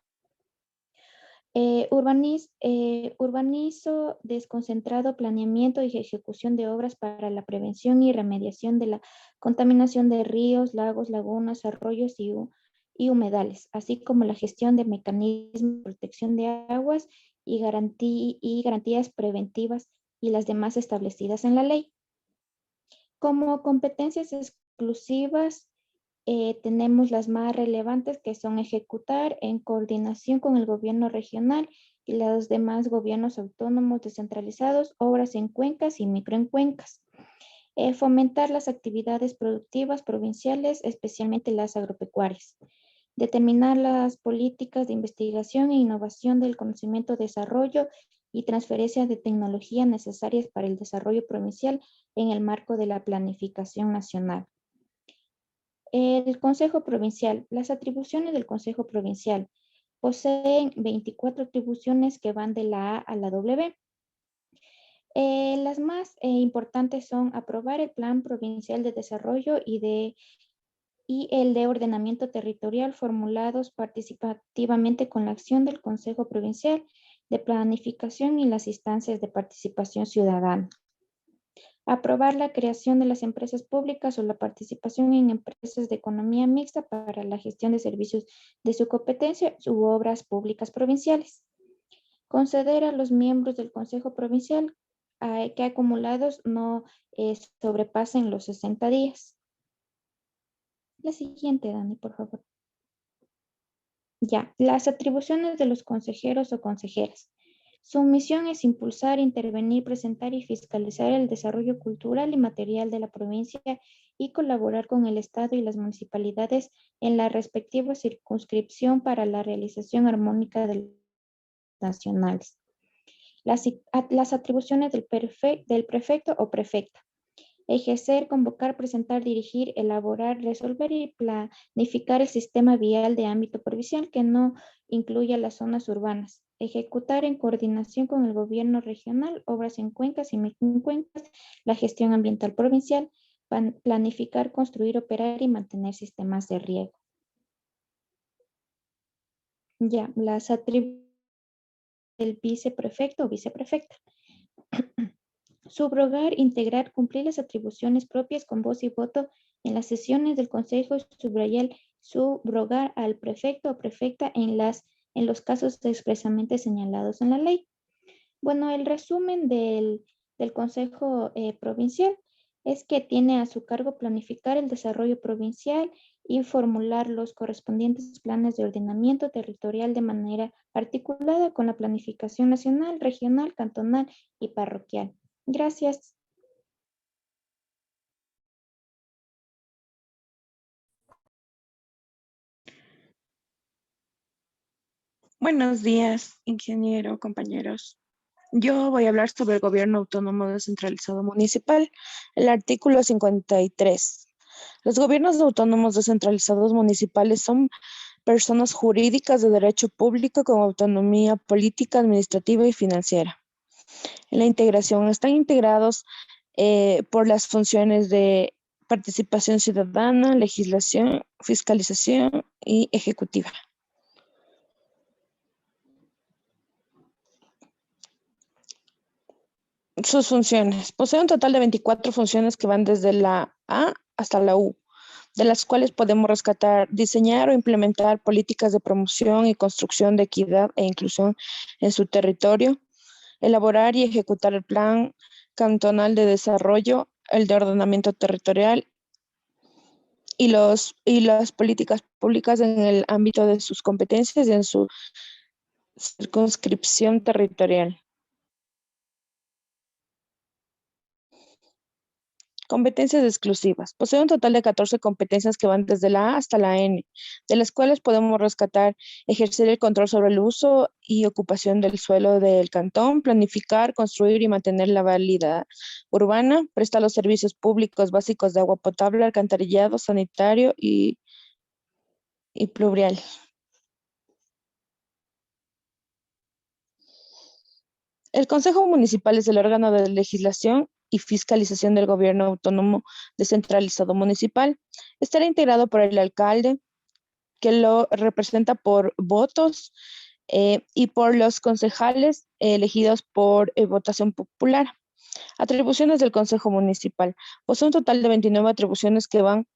Urbanizo desconcentrado, planeamiento y ejecución de obras para la prevención y remediación de la contaminación de ríos, lagos, lagunas, arroyos y humedales, así como la gestión de mecanismos de protección de aguas y garantías preventivas y las demás establecidas en la ley. Como competencias exclusivas, tenemos las más relevantes, que son ejecutar en coordinación con el gobierno regional y los demás gobiernos autónomos descentralizados, obras en cuencas y microencuencas. Fomentar las actividades productivas provinciales, especialmente las agropecuarias. Determinar las políticas de investigación e innovación del conocimiento, desarrollo y transferencia de tecnología necesarias para el desarrollo provincial en el marco de la planificación nacional. El Consejo Provincial. Las atribuciones del Consejo Provincial poseen 24 atribuciones que van de la A a la W. Las más importantes son aprobar el Plan Provincial de Desarrollo y el de ordenamiento territorial, formulados participativamente con la acción del Consejo Provincial de Planificación y las instancias de participación ciudadana. Aprobar la creación de las empresas públicas o la participación en empresas de economía mixta para la gestión de servicios de su competencia u obras públicas provinciales. Conceder a los miembros del Consejo Provincial que acumulados no sobrepasen los 60 días. La siguiente, Dani, por favor. Ya, las atribuciones de los consejeros o consejeras. Su misión es impulsar, intervenir, presentar y fiscalizar el desarrollo cultural y material de la provincia y colaborar con el Estado y las municipalidades en la respectiva circunscripción para la realización armónica de los nacionales. Las atribuciones del prefecto o prefecta. Ejercer, convocar, presentar, dirigir, elaborar, resolver y planificar el sistema vial de ámbito provincial que no incluya las zonas urbanas. Ejecutar en coordinación con el gobierno regional, obras en cuencas y microcuencas, la gestión ambiental provincial, planificar, construir, operar y mantener sistemas de riego. Ya, las atribuciones del viceprefecto o viceprefecta. Subrogar, integrar, cumplir las atribuciones propias con voz y voto en las sesiones del Consejo, subrogar al prefecto o prefecta en los casos expresamente señalados en la ley. Bueno, el resumen del Consejo Provincial es que tiene a su cargo planificar el desarrollo provincial y formular los correspondientes planes de ordenamiento territorial de manera articulada con la planificación nacional, regional, cantonal y parroquial. Gracias. Buenos días, ingeniero, compañeros. Yo voy a hablar sobre el Gobierno Autónomo Descentralizado Municipal, el artículo 53. Los gobiernos autónomos descentralizados municipales son personas jurídicas de derecho público con autonomía política, administrativa y financiera. En la integración están integrados por las funciones de participación ciudadana, legislación, fiscalización y ejecutiva. Sus funciones. Posee un total de 24 funciones que van desde la A hasta la U, de las cuales podemos rescatar, diseñar o implementar políticas de promoción y construcción de equidad e inclusión en su territorio, elaborar y ejecutar el plan cantonal de desarrollo, el de ordenamiento territorial y las políticas públicas en el ámbito de sus competencias y en su circunscripción territorial. Competencias exclusivas. Posee un total de 14 competencias que van desde la A hasta la N, de las cuales podemos rescatar ejercer el control sobre el uso y ocupación del suelo del cantón, planificar, construir y mantener la vialidad urbana, prestar los servicios públicos básicos de agua potable, alcantarillado, sanitario y pluvial. El Consejo Municipal es el órgano de legislación y fiscalización del Gobierno Autónomo Descentralizado Municipal. Estará integrado por el alcalde, que lo representa por votos y por los concejales elegidos por votación popular. Atribuciones del Consejo Municipal. Posee un total de 29 atribuciones que van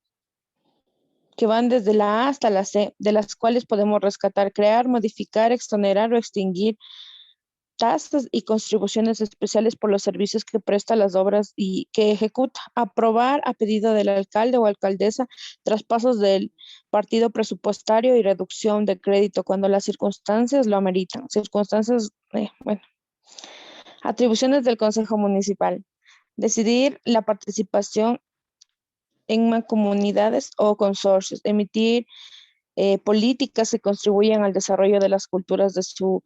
desde la A hasta la C, de las cuales podemos rescatar, crear, modificar, exonerar o extinguir tasas y contribuciones especiales por los servicios que presta, las obras y que ejecuta, aprobar a pedido del alcalde o alcaldesa traspasos del partido presupuestario y reducción de crédito cuando las circunstancias lo ameritan. Bueno. Atribuciones del Consejo Municipal. Decidir la participación en mancomunidades o consorcios, emitir políticas que contribuyan al desarrollo de las culturas de su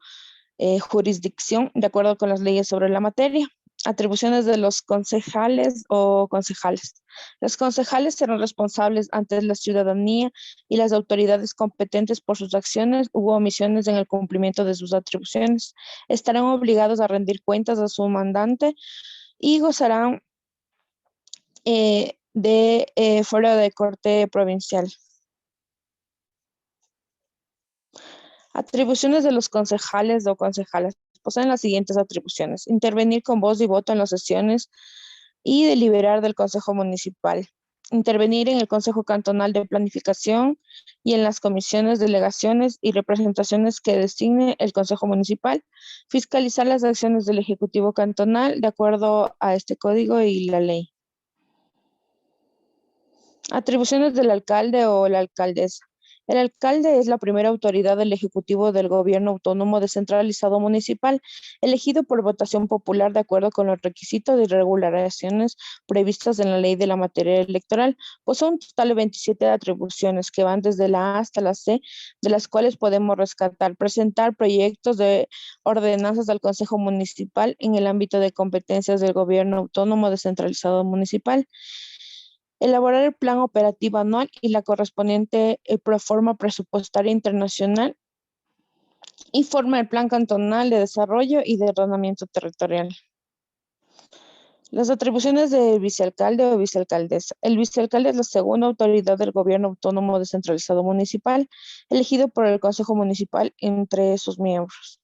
jurisdicción de acuerdo con las leyes sobre la materia. Atribuciones de los concejales o concejales. Los concejales serán responsables ante la ciudadanía y las autoridades competentes por sus acciones u omisiones en el cumplimiento de sus atribuciones. Estarán obligados a rendir cuentas a su mandante y gozarán de fuero de corte provincial. Atribuciones de los concejales o concejales. Poseen las siguientes atribuciones: intervenir con voz y voto en las sesiones y deliberar del Consejo Municipal, intervenir en el Consejo Cantonal de Planificación y en las comisiones, delegaciones y representaciones que designe el Consejo Municipal, fiscalizar las acciones del Ejecutivo Cantonal de acuerdo a este código y la ley. Atribuciones del alcalde o la alcaldesa. El alcalde es la primera autoridad del Ejecutivo del Gobierno Autónomo Descentralizado Municipal, elegido por votación popular de acuerdo con los requisitos y regulaciones previstas en la ley de la materia electoral. Posee un total de 27 atribuciones que van desde la A hasta la C, de las cuales podemos rescatar: presentar proyectos de ordenanzas al Consejo Municipal en el ámbito de competencias del Gobierno Autónomo Descentralizado Municipal, elaborar el plan operativo anual y la correspondiente proforma presupuestaria internacional, y forma el plan cantonal de desarrollo y de ordenamiento territorial. Las atribuciones de vicealcalde o vicealcaldesa. El vicealcalde es la segunda autoridad del Gobierno Autónomo Descentralizado Municipal, elegido por el Consejo Municipal entre sus miembros.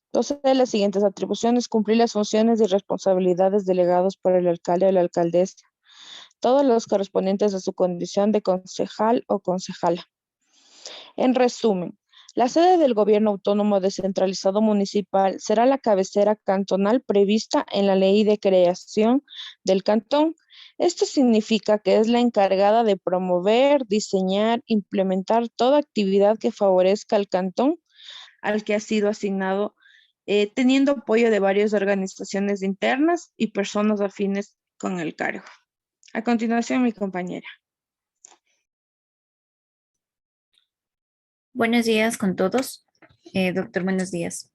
Entonces, las siguientes atribuciones: cumplir las funciones y responsabilidades delegadas por el alcalde o la alcaldesa, todos los correspondientes a su condición de concejal o concejala. En resumen, la sede del Gobierno Autónomo Descentralizado Municipal será la cabecera cantonal prevista en la Ley de Creación del Cantón. Esto significa que es la encargada de promover, diseñar, implementar toda actividad que favorezca al cantón al que ha sido asignado, teniendo apoyo de varias organizaciones internas y personas afines con el cargo. A continuación, mi compañera. Buenos días con todos. Doctor, buenos días.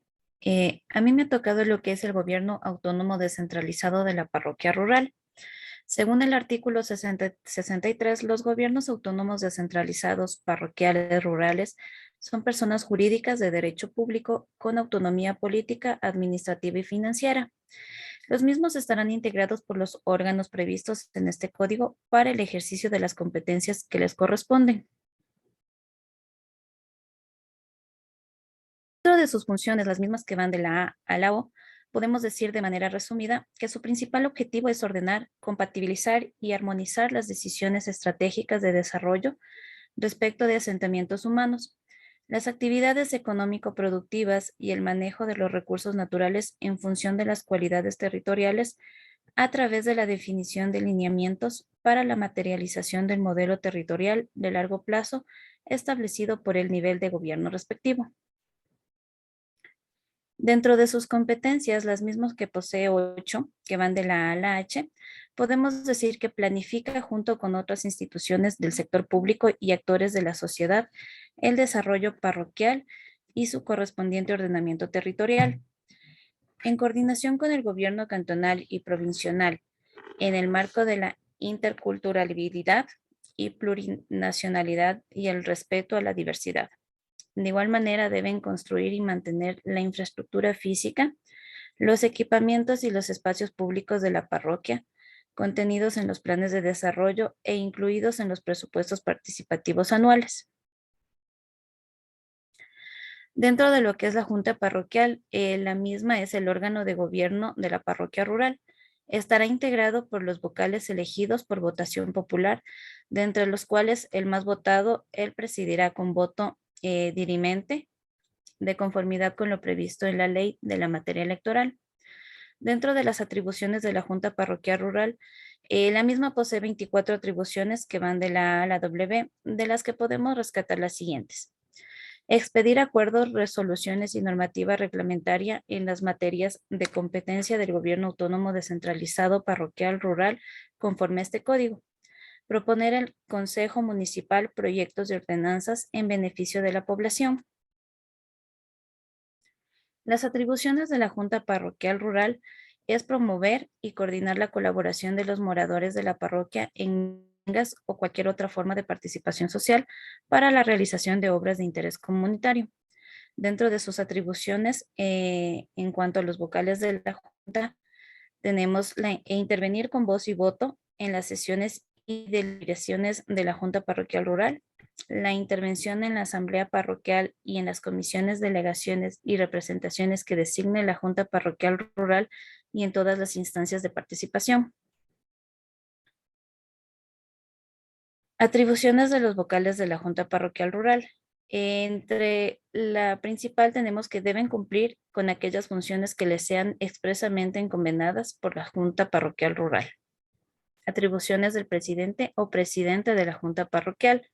A mí me ha tocado lo que es el gobierno autónomo descentralizado de la parroquia rural. Según el artículo 63, los gobiernos autónomos descentralizados parroquiales rurales son personas jurídicas de derecho público con autonomía política, administrativa y financiera. Los mismos estarán integrados por los órganos previstos en este código para el ejercicio de las competencias que les corresponden. Dentro de sus funciones, las mismas que van de la A a la O, podemos decir de manera resumida que su principal objetivo es ordenar, compatibilizar y armonizar las decisiones estratégicas de desarrollo respecto de asentamientos humanos, las actividades económico-productivas y el manejo de los recursos naturales en función de las cualidades territoriales a través de la definición de lineamientos para la materialización del modelo territorial de largo plazo establecido por el nivel de gobierno respectivo. Dentro de sus competencias, las mismas que posee 8, que van de la A a la H, podemos decir que planifica junto con otras instituciones del sector público y actores de la sociedad el desarrollo parroquial y su correspondiente ordenamiento territorial. En coordinación con el gobierno cantonal y provincial, en el marco de la interculturalidad y plurinacionalidad y el respeto a la diversidad. De igual manera, deben construir y mantener la infraestructura física, los equipamientos y los espacios públicos de la parroquia, contenidos en los planes de desarrollo e incluidos en los presupuestos participativos anuales. Dentro de lo que es la Junta Parroquial, la misma es el órgano de gobierno de la parroquia rural. Estará integrado por los vocales elegidos por votación popular, de entre los cuales el más votado, él presidirá con voto dirimente, de conformidad con lo previsto en la ley de la materia electoral. Dentro de las atribuciones de la Junta Parroquial Rural, la misma posee 24 atribuciones que van de la A a la W, de las que podemos rescatar las siguientes. Expedir acuerdos, resoluciones y normativa reglamentaria en las materias de competencia del Gobierno Autónomo Descentralizado Parroquial Rural conforme a este código. Proponer al Consejo Municipal proyectos de ordenanzas en beneficio de la población. Las atribuciones de la Junta Parroquial Rural es promover y coordinar la colaboración de los moradores de la parroquia en o cualquier otra forma de participación social para la realización de obras de interés comunitario. Dentro de sus atribuciones, en cuanto a los vocales de la Junta, tenemos intervenir con voz y voto en las sesiones y deliberaciones de la Junta Parroquial Rural, la intervención en la Asamblea Parroquial y en las comisiones, delegaciones y representaciones que designe la Junta Parroquial Rural y en todas las instancias de participación. Atribuciones de los vocales de la Junta Parroquial Rural. Entre la principal tenemos que deben cumplir con aquellas funciones que les sean expresamente encomendadas por la Junta Parroquial Rural. Atribuciones del presidente o presidente de la Junta Parroquial.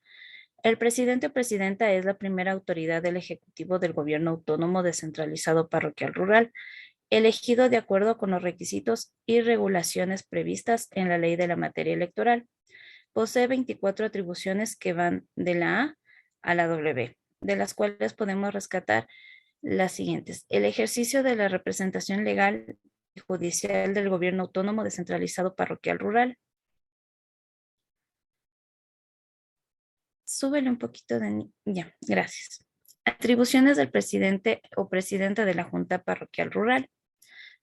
El presidente o presidenta es la primera autoridad del Ejecutivo del Gobierno Autónomo Descentralizado Parroquial Rural, elegido de acuerdo con los requisitos y regulaciones previstas en la ley de la materia electoral. Posee 24 atribuciones que van de la A la W, de las cuales podemos rescatar las siguientes. El ejercicio de la representación legal y judicial del Gobierno Autónomo Descentralizado Parroquial Rural. Súbele un poquito de... Ya, gracias. Atribuciones del presidente o presidenta de la Junta Parroquial Rural.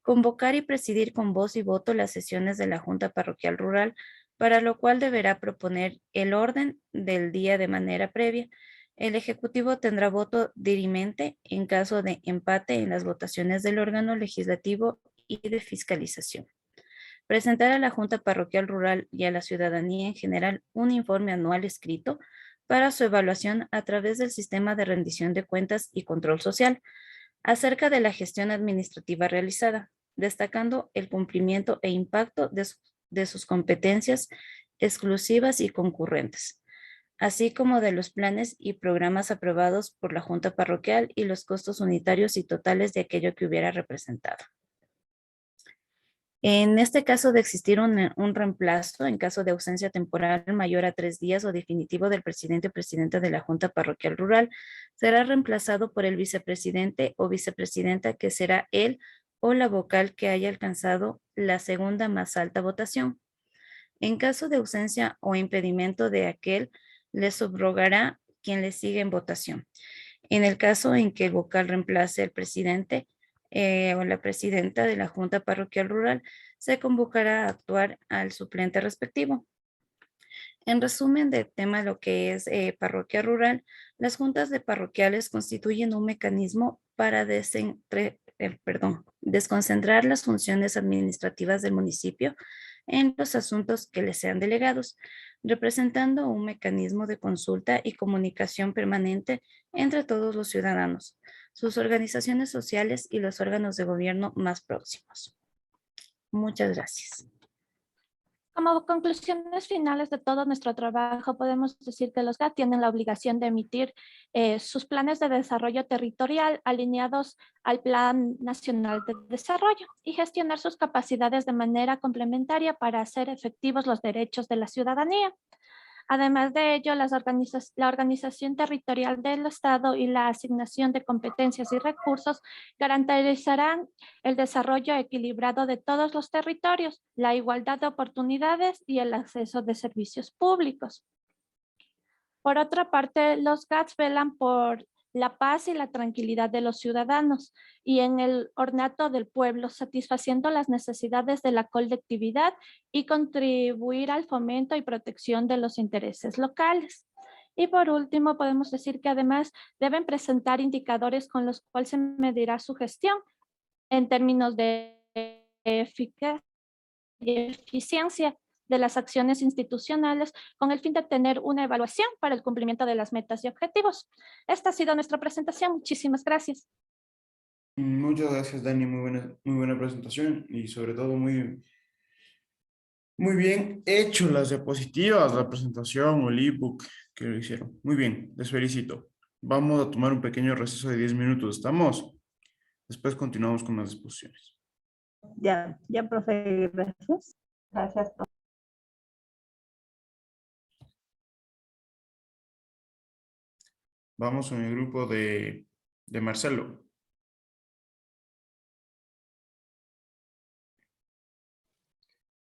Convocar y presidir con voz y voto las sesiones de la Junta Parroquial Rural, para lo cual deberá proponer el orden del día de manera previa. El Ejecutivo tendrá voto dirimente en caso de empate en las votaciones del órgano legislativo y de fiscalización. Presentar a la Junta Parroquial Rural y a la ciudadanía en general un informe anual escrito para su evaluación a través del sistema de rendición de cuentas y control social acerca de la gestión administrativa realizada, destacando el cumplimiento e impacto de sus competencias exclusivas y concurrentes, así como de los planes y programas aprobados por la Junta Parroquial y los costos unitarios y totales de aquello que hubiera representado. En este caso de existir un reemplazo, en caso de ausencia temporal mayor a 3 días o definitivo del presidente o presidenta de la Junta Parroquial Rural, será reemplazado por el vicepresidente o vicepresidenta, que será él o la vocal que haya alcanzado la segunda más alta votación. En caso de ausencia o impedimento de aquel, le subrogará quien le sigue en votación. En el caso en que el vocal reemplace al presidente o la presidenta de la Junta Parroquial Rural, se convocará a actuar al suplente respectivo. En resumen del tema, lo que es parroquia rural, las juntas de parroquiales constituyen un mecanismo para desconcentrar las funciones administrativas del municipio en los asuntos que les sean delegados, representando un mecanismo de consulta y comunicación permanente entre todos los ciudadanos, sus organizaciones sociales y los órganos de gobierno más próximos. Muchas gracias. Como conclusiones finales de todo nuestro trabajo, podemos decir que los GAT tienen la obligación de emitir sus planes de desarrollo territorial alineados al Plan Nacional de Desarrollo y gestionar sus capacidades de manera complementaria para hacer efectivos los derechos de la ciudadanía. Además de ello, la organización territorial del Estado y la asignación de competencias y recursos garantizarán el desarrollo equilibrado de todos los territorios, la igualdad de oportunidades y el acceso de servicios públicos. Por otra parte, los GATS velan por la paz y la tranquilidad de los ciudadanos y en el ornato del pueblo, satisfaciendo las necesidades de la colectividad y contribuir al fomento y protección de los intereses locales. Y por último, podemos decir que además deben presentar indicadores con los cuales se medirá su gestión en términos de eficacia y eficiencia de las acciones institucionales con el fin de tener una evaluación para el cumplimiento de las metas y objetivos. Esta ha sido nuestra presentación. Muchísimas gracias. Muchas gracias, Dani. Muy buena presentación y sobre todo muy bien hecho las diapositivas, la presentación o el ebook que lo hicieron. Muy bien, les felicito. Vamos a tomar un pequeño receso de 10 minutos. ¿Estamos? Después continuamos con las exposiciones. Ya, profe, gracias. Gracias, profe. Vamos con el grupo de Marcelo.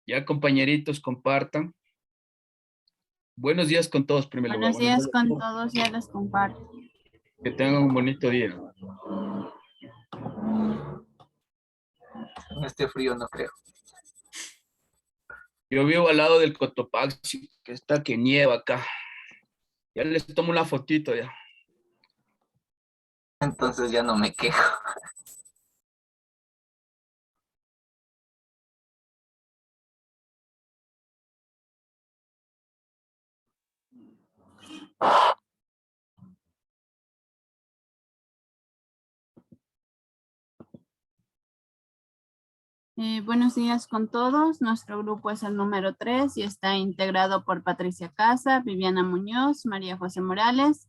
Ya, compañeritos, compartan. Buenos días con todos, primero lugar. Buenos días con todos, ya les comparto. Que tengan un bonito día. En este frío no creo. Yo vivo al lado del Cotopaxi, que está que nieva acá. Ya les tomo una fotito ya. Entonces ya no me quejo. Buenos días con todos. Nuestro grupo es el número 3 y está integrado por Patricia Casa, Viviana Muñoz, María José Morales,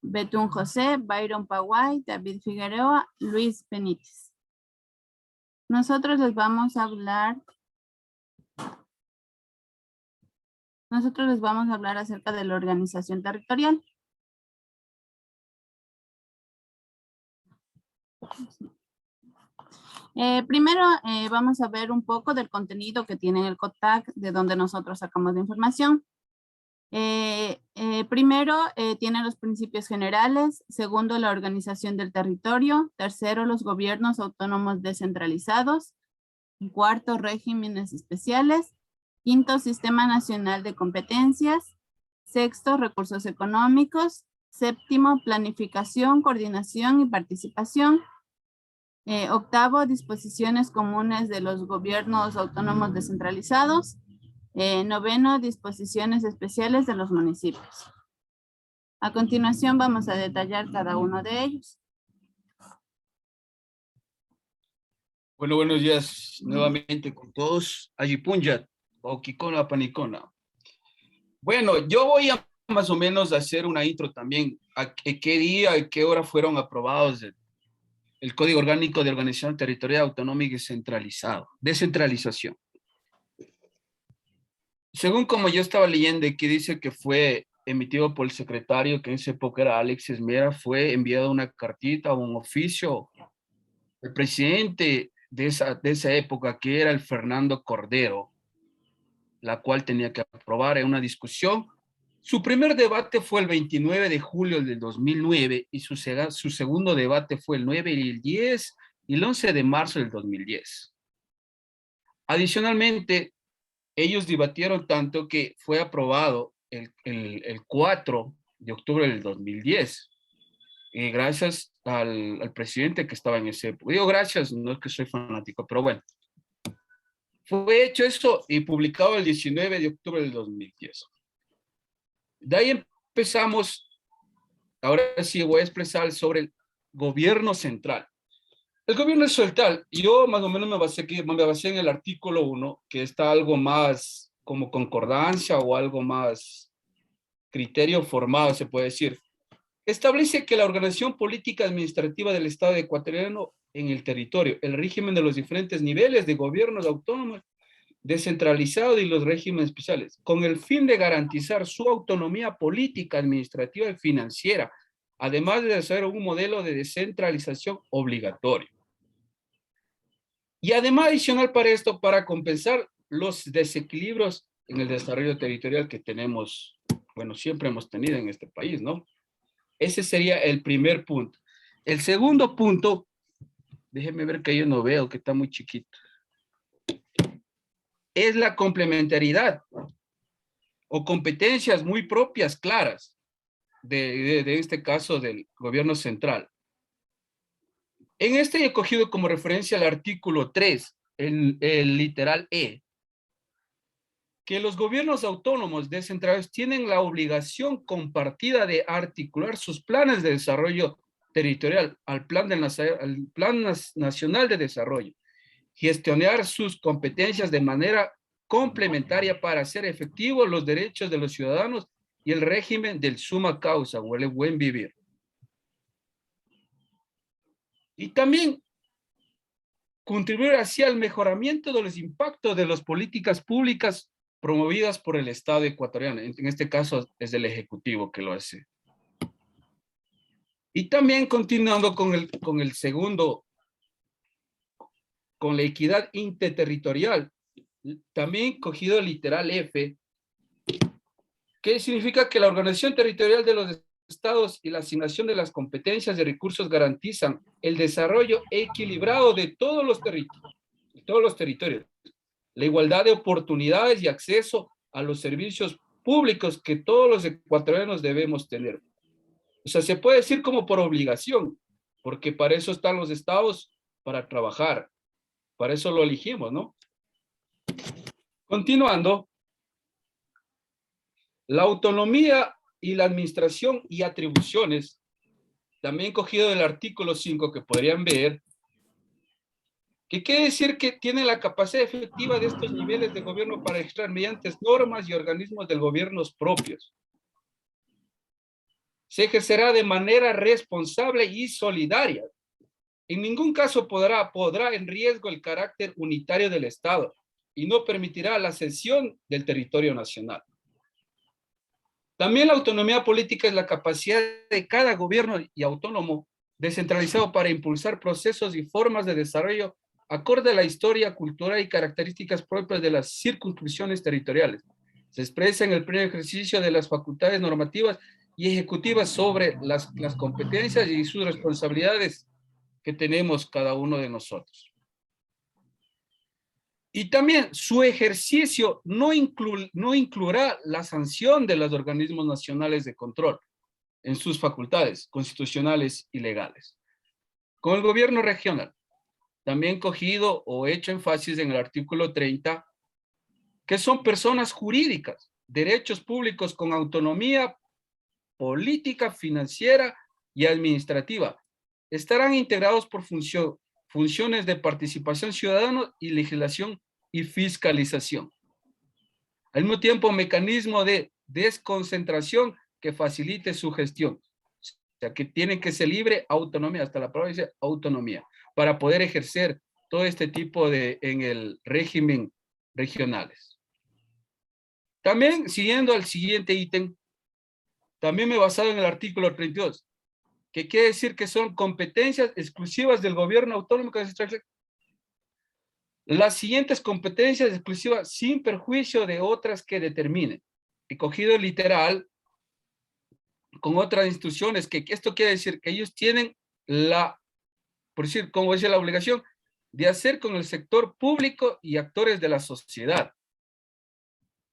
Betún José, Byron Paguay, David Figueroa, Luis Benítez. Nosotros les vamos a hablar acerca de la organización territorial. Primero vamos a ver un poco del contenido que tiene el COTAC, de donde nosotros sacamos la información. Primero, tiene los principios generales. Segundo, la organización del territorio. Tercero, los gobiernos autónomos descentralizados. Cuarto, regímenes especiales. Quinto, sistema nacional de competencias. Sexto, recursos económicos. Séptimo, planificación, coordinación y participación. Octavo, disposiciones comunes de los gobiernos autónomos descentralizados. Noveno, disposiciones especiales de los municipios. A continuación vamos a detallar cada uno de ellos. Bueno, buenos días nuevamente con todos. Ayipunjat, Okikona, Panicona. Bueno, yo voy a más o menos hacer una intro también. ¿A qué día y qué hora fueron aprobados el Código Orgánico de Organización Territorial Autonómica y Descentralización? Según como yo estaba leyendo, aquí dice que fue emitido por el secretario, que en esa época era Alex Esmera, fue enviado una cartita o un oficio. El presidente de esa época, que era el Fernando Cordero, la cual tenía que aprobar en una discusión. Su primer debate fue el 29 de julio del 2009 y su segundo debate fue el 9 y el 10 y el 11 de marzo del 2010. Adicionalmente, ellos debatieron tanto que fue aprobado el 4 de octubre del 2010. Gracias al presidente que estaba en ese época. Digo gracias, no es que soy fanático, pero bueno. Fue hecho eso y publicado el 19 de octubre del 2010. De ahí empezamos, ahora sí voy a expresar sobre el gobierno central. El gobierno central, yo más o menos me basé en el artículo 1, que está algo más como concordancia o algo más criterio formado, se puede decir. Establece que la organización política administrativa del Estado ecuatoriano en el territorio, el régimen de los diferentes niveles de gobiernos autónomos, descentralizado y los regímenes especiales, con el fin de garantizar su autonomía política, administrativa y financiera, además de hacer un modelo de descentralización obligatorio. Y además adicional para esto, para compensar los desequilibrios en el desarrollo territorial que tenemos, bueno, siempre hemos tenido en este país, ¿no? Ese sería el primer punto. El segundo punto, déjenme ver que yo no veo, que está muy chiquito, es la complementariedad o competencias muy propias, claras, de este caso del gobierno central. En este he cogido como referencia el artículo 3, el literal E, que los gobiernos autónomos descentralizados tienen la obligación compartida de articular sus planes de desarrollo territorial al Plan Nacional de Desarrollo, gestionar sus competencias de manera complementaria para hacer efectivos los derechos de los ciudadanos y el régimen del summa causa o el buen vivir. Y también contribuir hacia el mejoramiento de los impactos de las políticas públicas promovidas por el Estado ecuatoriano. En este caso es el Ejecutivo que lo hace. Y también continuando con el segundo, con la equidad interterritorial, también cogido el literal F, que significa que la organización territorial de los estados y la asignación de las competencias de recursos garantizan el desarrollo equilibrado de todos los territorios, la igualdad de oportunidades y acceso a los servicios públicos que todos los ecuatorianos debemos tener. O sea, se puede decir como por obligación, porque para eso están los estados, para trabajar. Para eso lo elegimos, ¿no? Continuando, la autonomía y la administración y atribuciones, también cogido del artículo 5 que podrían ver, que quiere decir que tiene la capacidad efectiva de estos niveles de gobierno para registrar mediante normas y organismos del gobierno propios. Se ejercerá de manera responsable y solidaria. En ningún caso podrá en riesgo el carácter unitario del Estado y no permitirá la cesión del territorio nacional. También la autonomía política es la capacidad de cada gobierno y autónomo descentralizado para impulsar procesos y formas de desarrollo acorde a la historia, cultura y características propias de las circunscripciones territoriales. Se expresa en el pleno ejercicio de las facultades normativas y ejecutivas sobre las competencias y sus responsabilidades que tenemos cada uno de nosotros. Y también su ejercicio no incluirá la sanción de los organismos nacionales de control en sus facultades constitucionales y legales. Con el gobierno regional, también cogido o hecho énfasis en el artículo 30, que son personas jurídicas, derechos públicos con autonomía política, financiera y administrativa. Estarán integrados por funciones de participación ciudadana y legislación y fiscalización. Al mismo tiempo, mecanismo de desconcentración que facilite su gestión. O sea, que tiene que ser libre autonomía, hasta la palabra dice autonomía, para poder ejercer todo este tipo en el régimen regionales. También, siguiendo al siguiente ítem, también me he basado en el artículo 32, que quiere decir que son competencias exclusivas del gobierno autónomo descentralizado. Las siguientes competencias exclusivas sin perjuicio de otras que determinen. He cogido literal con otras instituciones, que esto quiere decir que ellos tienen por decir, como dice la obligación, de hacer con el sector público y actores de la sociedad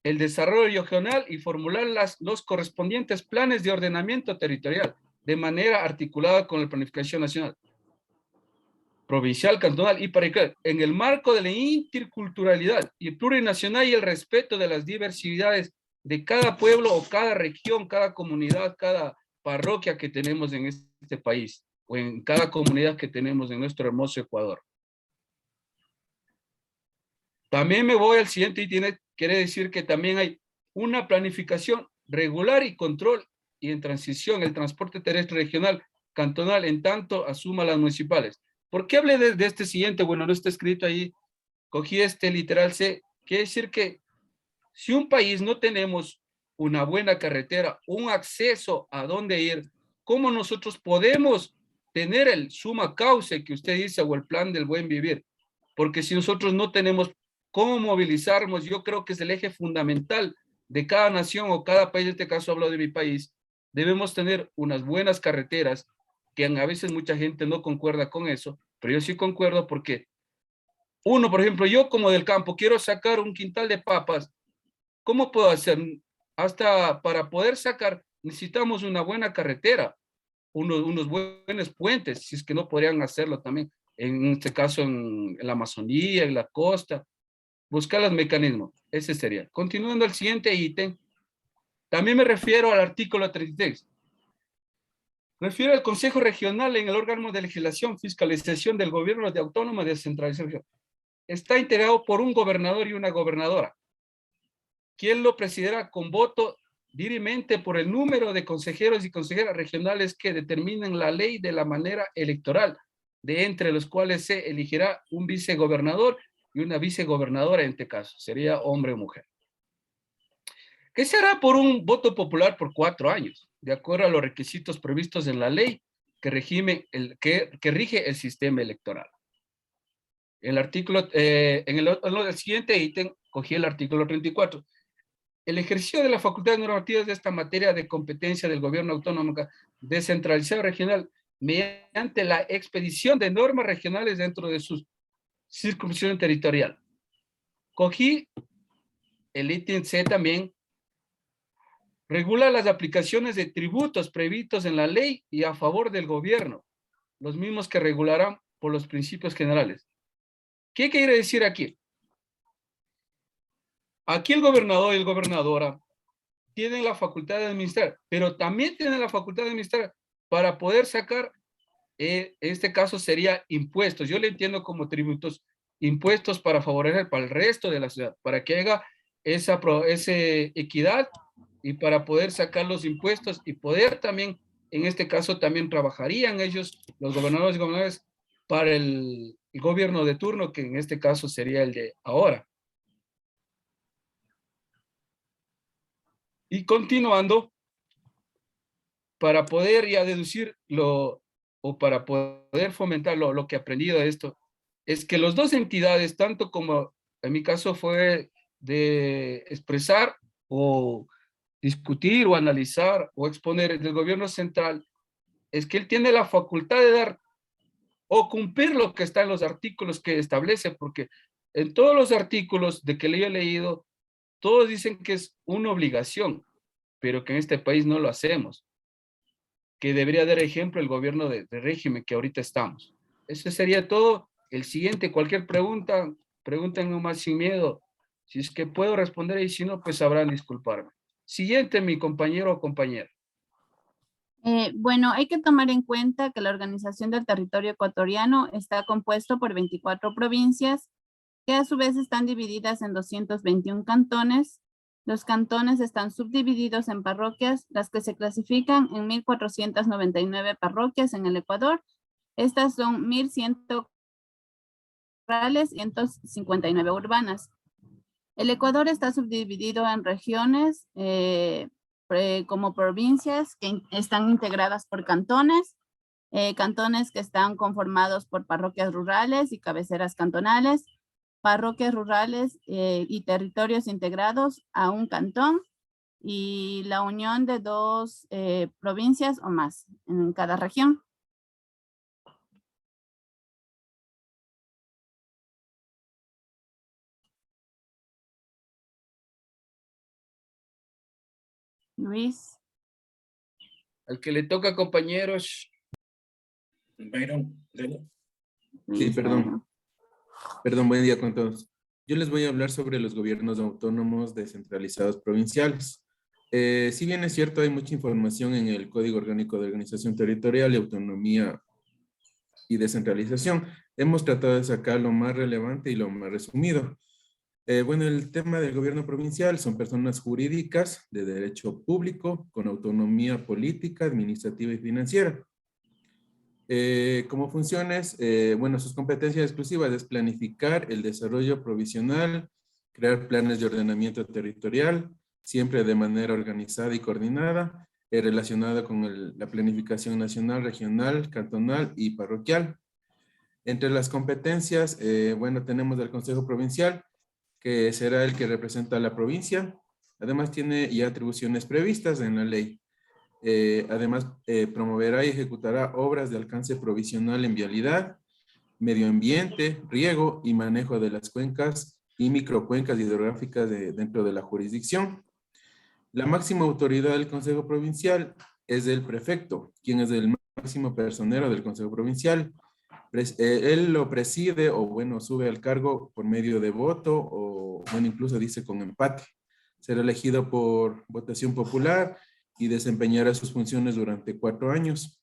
el desarrollo regional y formular los correspondientes planes de ordenamiento territorial de manera articulada con la planificación nacional, provincial, cantonal y parroquial, en el marco de la interculturalidad y plurinacional y el respeto de las diversidades de cada pueblo o cada región, cada comunidad, cada parroquia que tenemos en este país o en cada comunidad que tenemos en nuestro hermoso Ecuador. También me voy al siguiente y quiere decir que también hay una planificación regular y control y en transición el transporte terrestre regional, cantonal, en tanto asuma las municipales. ¿Por qué hablé de este siguiente? Bueno, no está escrito ahí, cogí este literal C, quiere decir que si un país no tenemos una buena carretera, un acceso a dónde ir, ¿cómo nosotros podemos tener el summa causa que usted dice o el plan del buen vivir? Porque si nosotros no tenemos cómo movilizarnos, yo creo que es el eje fundamental de cada nación o cada país, en este caso hablo de mi país, debemos tener unas buenas carreteras, que a veces mucha gente no concuerda con eso, pero yo sí concuerdo porque uno, por ejemplo, yo como del campo quiero sacar un quintal de papas, ¿cómo puedo hacer? Hasta para poder sacar, necesitamos una buena carretera, unos buenos puentes, si es que no podrían hacerlo también, en este caso en la Amazonía, en la costa, buscar los mecanismos. Ese sería. Continuando el siguiente ítem, también me refiero al artículo 33. Refiere al Consejo Regional en el órgano de legislación, fiscalización del gobierno de autónoma de descentralización. Está integrado por un gobernador y una gobernadora, quien lo presidirá con voto dirimente por el número de consejeros y consejeras regionales que determinen la ley de la manera electoral, de entre los cuales se elegirá un vicegobernador y una vicegobernadora en este caso, sería hombre o mujer. Que se hará por un voto popular por 4 años, de acuerdo a los requisitos previstos en la ley que rige el sistema electoral. El artículo, en el siguiente ítem, cogí el artículo 34. El ejercicio de las facultades normativas de esta materia de competencia del gobierno autónomo descentralizado regional mediante la expedición de normas regionales dentro de su circunscripción territorial. Cogí el ítem C también. Regula las aplicaciones de tributos previstos en la ley y a favor del gobierno, los mismos que regularán por los principios generales. ¿Qué quiere decir aquí? Aquí el gobernador y la gobernadora tienen la facultad de administrar, pero también tienen la facultad de administrar para poder sacar, en este caso sería impuestos. Yo le entiendo como tributos, impuestos para favorecer para el resto de la ciudad, para que haya esa equidad y para poder sacar los impuestos y poder también, en este caso también trabajarían ellos, los gobernadores y gobernadoras, para el gobierno de turno, que en este caso sería el de ahora. Y continuando, para poder ya deducir o para poder fomentar lo que he aprendido de esto, es que las dos entidades, tanto como en mi caso fue de expresar o discutir o analizar o exponer del gobierno central, es que él tiene la facultad de dar o cumplir lo que está en los artículos que establece, porque en todos los artículos de que yo he leído, todos dicen que es una obligación, pero que en este país no lo hacemos, que debería dar ejemplo el gobierno de régimen que ahorita estamos. Eso sería todo. El siguiente, cualquier pregunta, pregúntenme más sin miedo. Si es que puedo responder y si no, pues sabrán disculparme. Siguiente, mi compañero o compañera. Bueno, hay que tomar en cuenta que la organización del territorio ecuatoriano está compuesto por 24 provincias, que a su vez están divididas en 221 cantones. Los cantones están subdivididos en parroquias, las que se clasifican en 1.499 parroquias en el Ecuador. Estas son 1.100 rurales y 159 urbanas. El Ecuador está subdividido en regiones como provincias que están integradas por cantones, cantones que están conformados por parroquias rurales y cabeceras cantonales, parroquias rurales y territorios integrados a un cantón y la unión de 2 provincias o más en cada región. Luis. Al que le toca, compañeros. Byron, sí, perdón. Perdón, buen día con todos. Yo les voy a hablar sobre los gobiernos autónomos descentralizados provinciales. Si bien es cierto, hay mucha información en el Código Orgánico de Organización Territorial y Autonomía y Descentralización. Hemos tratado de sacar lo más relevante y lo más resumido. Bueno, el tema del gobierno provincial son personas jurídicas de derecho público con autonomía política, administrativa y financiera. Como funciones, bueno, sus competencias exclusivas es planificar el desarrollo provisional, crear planes de ordenamiento territorial, siempre de manera organizada y coordinada, relacionada con la planificación nacional, regional, cantonal y parroquial. Entre las competencias, bueno, tenemos el Consejo Provincial, que será el que representa a la provincia. Además, tiene ya atribuciones previstas en la ley. Además, promoverá y ejecutará obras de alcance provisional en vialidad, medio ambiente, riego y manejo de las cuencas y microcuencas hidrográficas dentro de la jurisdicción. La máxima autoridad del Consejo Provincial es el prefecto, quien es el máximo personero del Consejo Provincial. Él lo preside o bueno, sube al cargo por medio de voto o bueno, incluso dice con empate. Será elegido por votación popular y desempeñará sus funciones durante 4 años.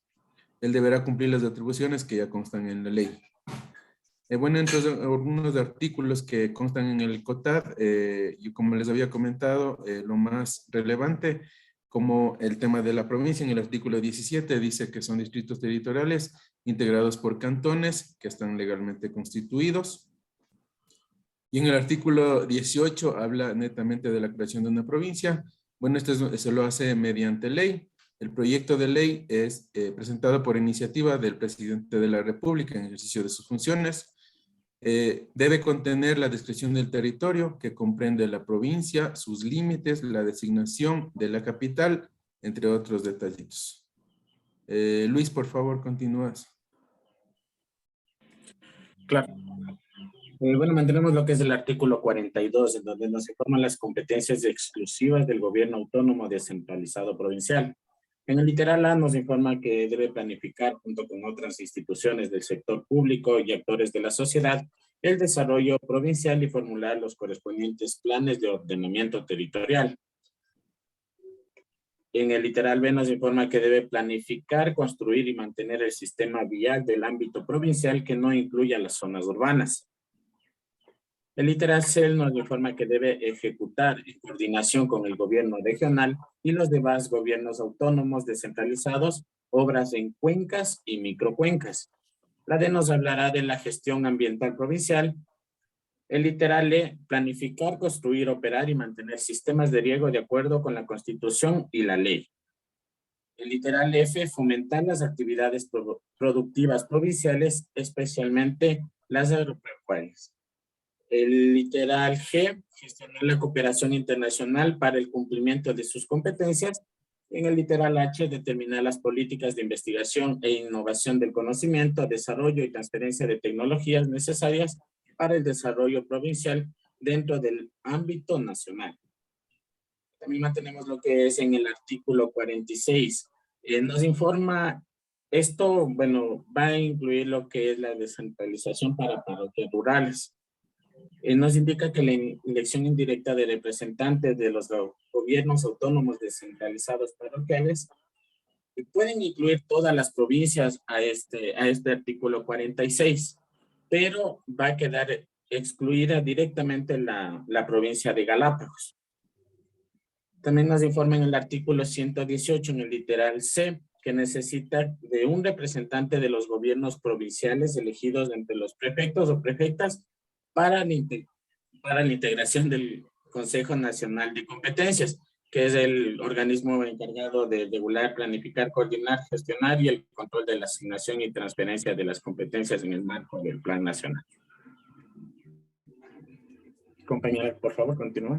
Él deberá cumplir las atribuciones que ya constan en la ley. Bueno, entonces, algunos artículos que constan en el COTAD, y como les había comentado, lo más relevante, como el tema de la provincia, en el artículo 17 dice que son distritos territoriales integrados por cantones que están legalmente constituidos. Y en el artículo 18 habla netamente de la creación de una provincia. Bueno, se lo hace mediante ley. El proyecto de ley es presentado por iniciativa del presidente de la República en ejercicio de sus funciones. Debe contener la descripción del territorio que comprende la provincia, sus límites, la designación de la capital, entre otros detallitos. Luis, por favor, continúas. Claro. Bueno, mantenemos lo que es el artículo 42, en donde nos informan las competencias exclusivas del gobierno autónomo descentralizado provincial. En el literal A nos informa que debe planificar junto con otras instituciones del sector público y actores de la sociedad el desarrollo provincial y formular los correspondientes planes de ordenamiento territorial. En el literal B nos informa que debe planificar, construir y mantener el sistema vial del ámbito provincial que no incluya las zonas urbanas. El literal C nos informa que debe ejecutar en coordinación con el gobierno regional y los demás gobiernos autónomos descentralizados obras en cuencas y microcuencas. La D nos hablará de la gestión ambiental provincial. El literal E, planificar, construir, operar y mantener sistemas de riego de acuerdo con la Constitución y la ley. El literal F, fomentar las actividades productivas provinciales, especialmente las agropecuarias. El literal G, gestionar la cooperación internacional para el cumplimiento de sus competencias. En el literal H, determinar las políticas de investigación e innovación del conocimiento, desarrollo y transferencia de tecnologías necesarias para el desarrollo provincial dentro del ámbito nacional. También mantenemos lo que es en el artículo 46. Nos informa, esto, bueno, va a incluir lo que es la descentralización para parroquias rurales. Nos indica que la elección indirecta de representantes de los gobiernos autónomos descentralizados parroquiales pueden incluir todas las provincias a este artículo 46, pero va a quedar excluida directamente la provincia de Galápagos. También nos informa en el artículo 118, en el literal C, que necesita de un representante de los gobiernos provinciales elegidos entre los prefectos o prefectas para la integración del Consejo Nacional de Competencias, que es el organismo encargado de regular, planificar, coordinar, gestionar y el control de la asignación y transferencia de las competencias en el marco del Plan Nacional. Compañera, por favor, continúa.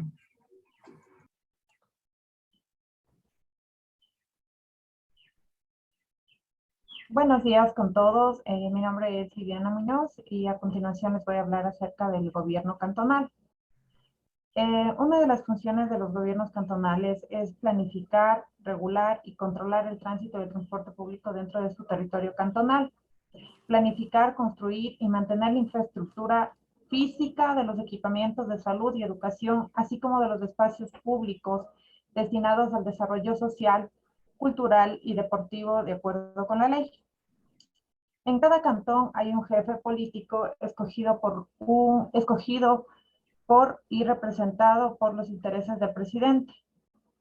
Buenos días con todos. Mi nombre es Viviana Muñoz y a continuación les voy a hablar acerca del gobierno cantonal. Una de las funciones de los gobiernos cantonales es planificar, regular y controlar el tránsito de transporte público dentro de su territorio cantonal. Planificar, construir y mantener la infraestructura física de los equipamientos de salud y educación, así como de los espacios públicos destinados al desarrollo social, cultural y deportivo de acuerdo con la ley. En cada cantón hay un jefe político escogido por y representado por los intereses del presidente.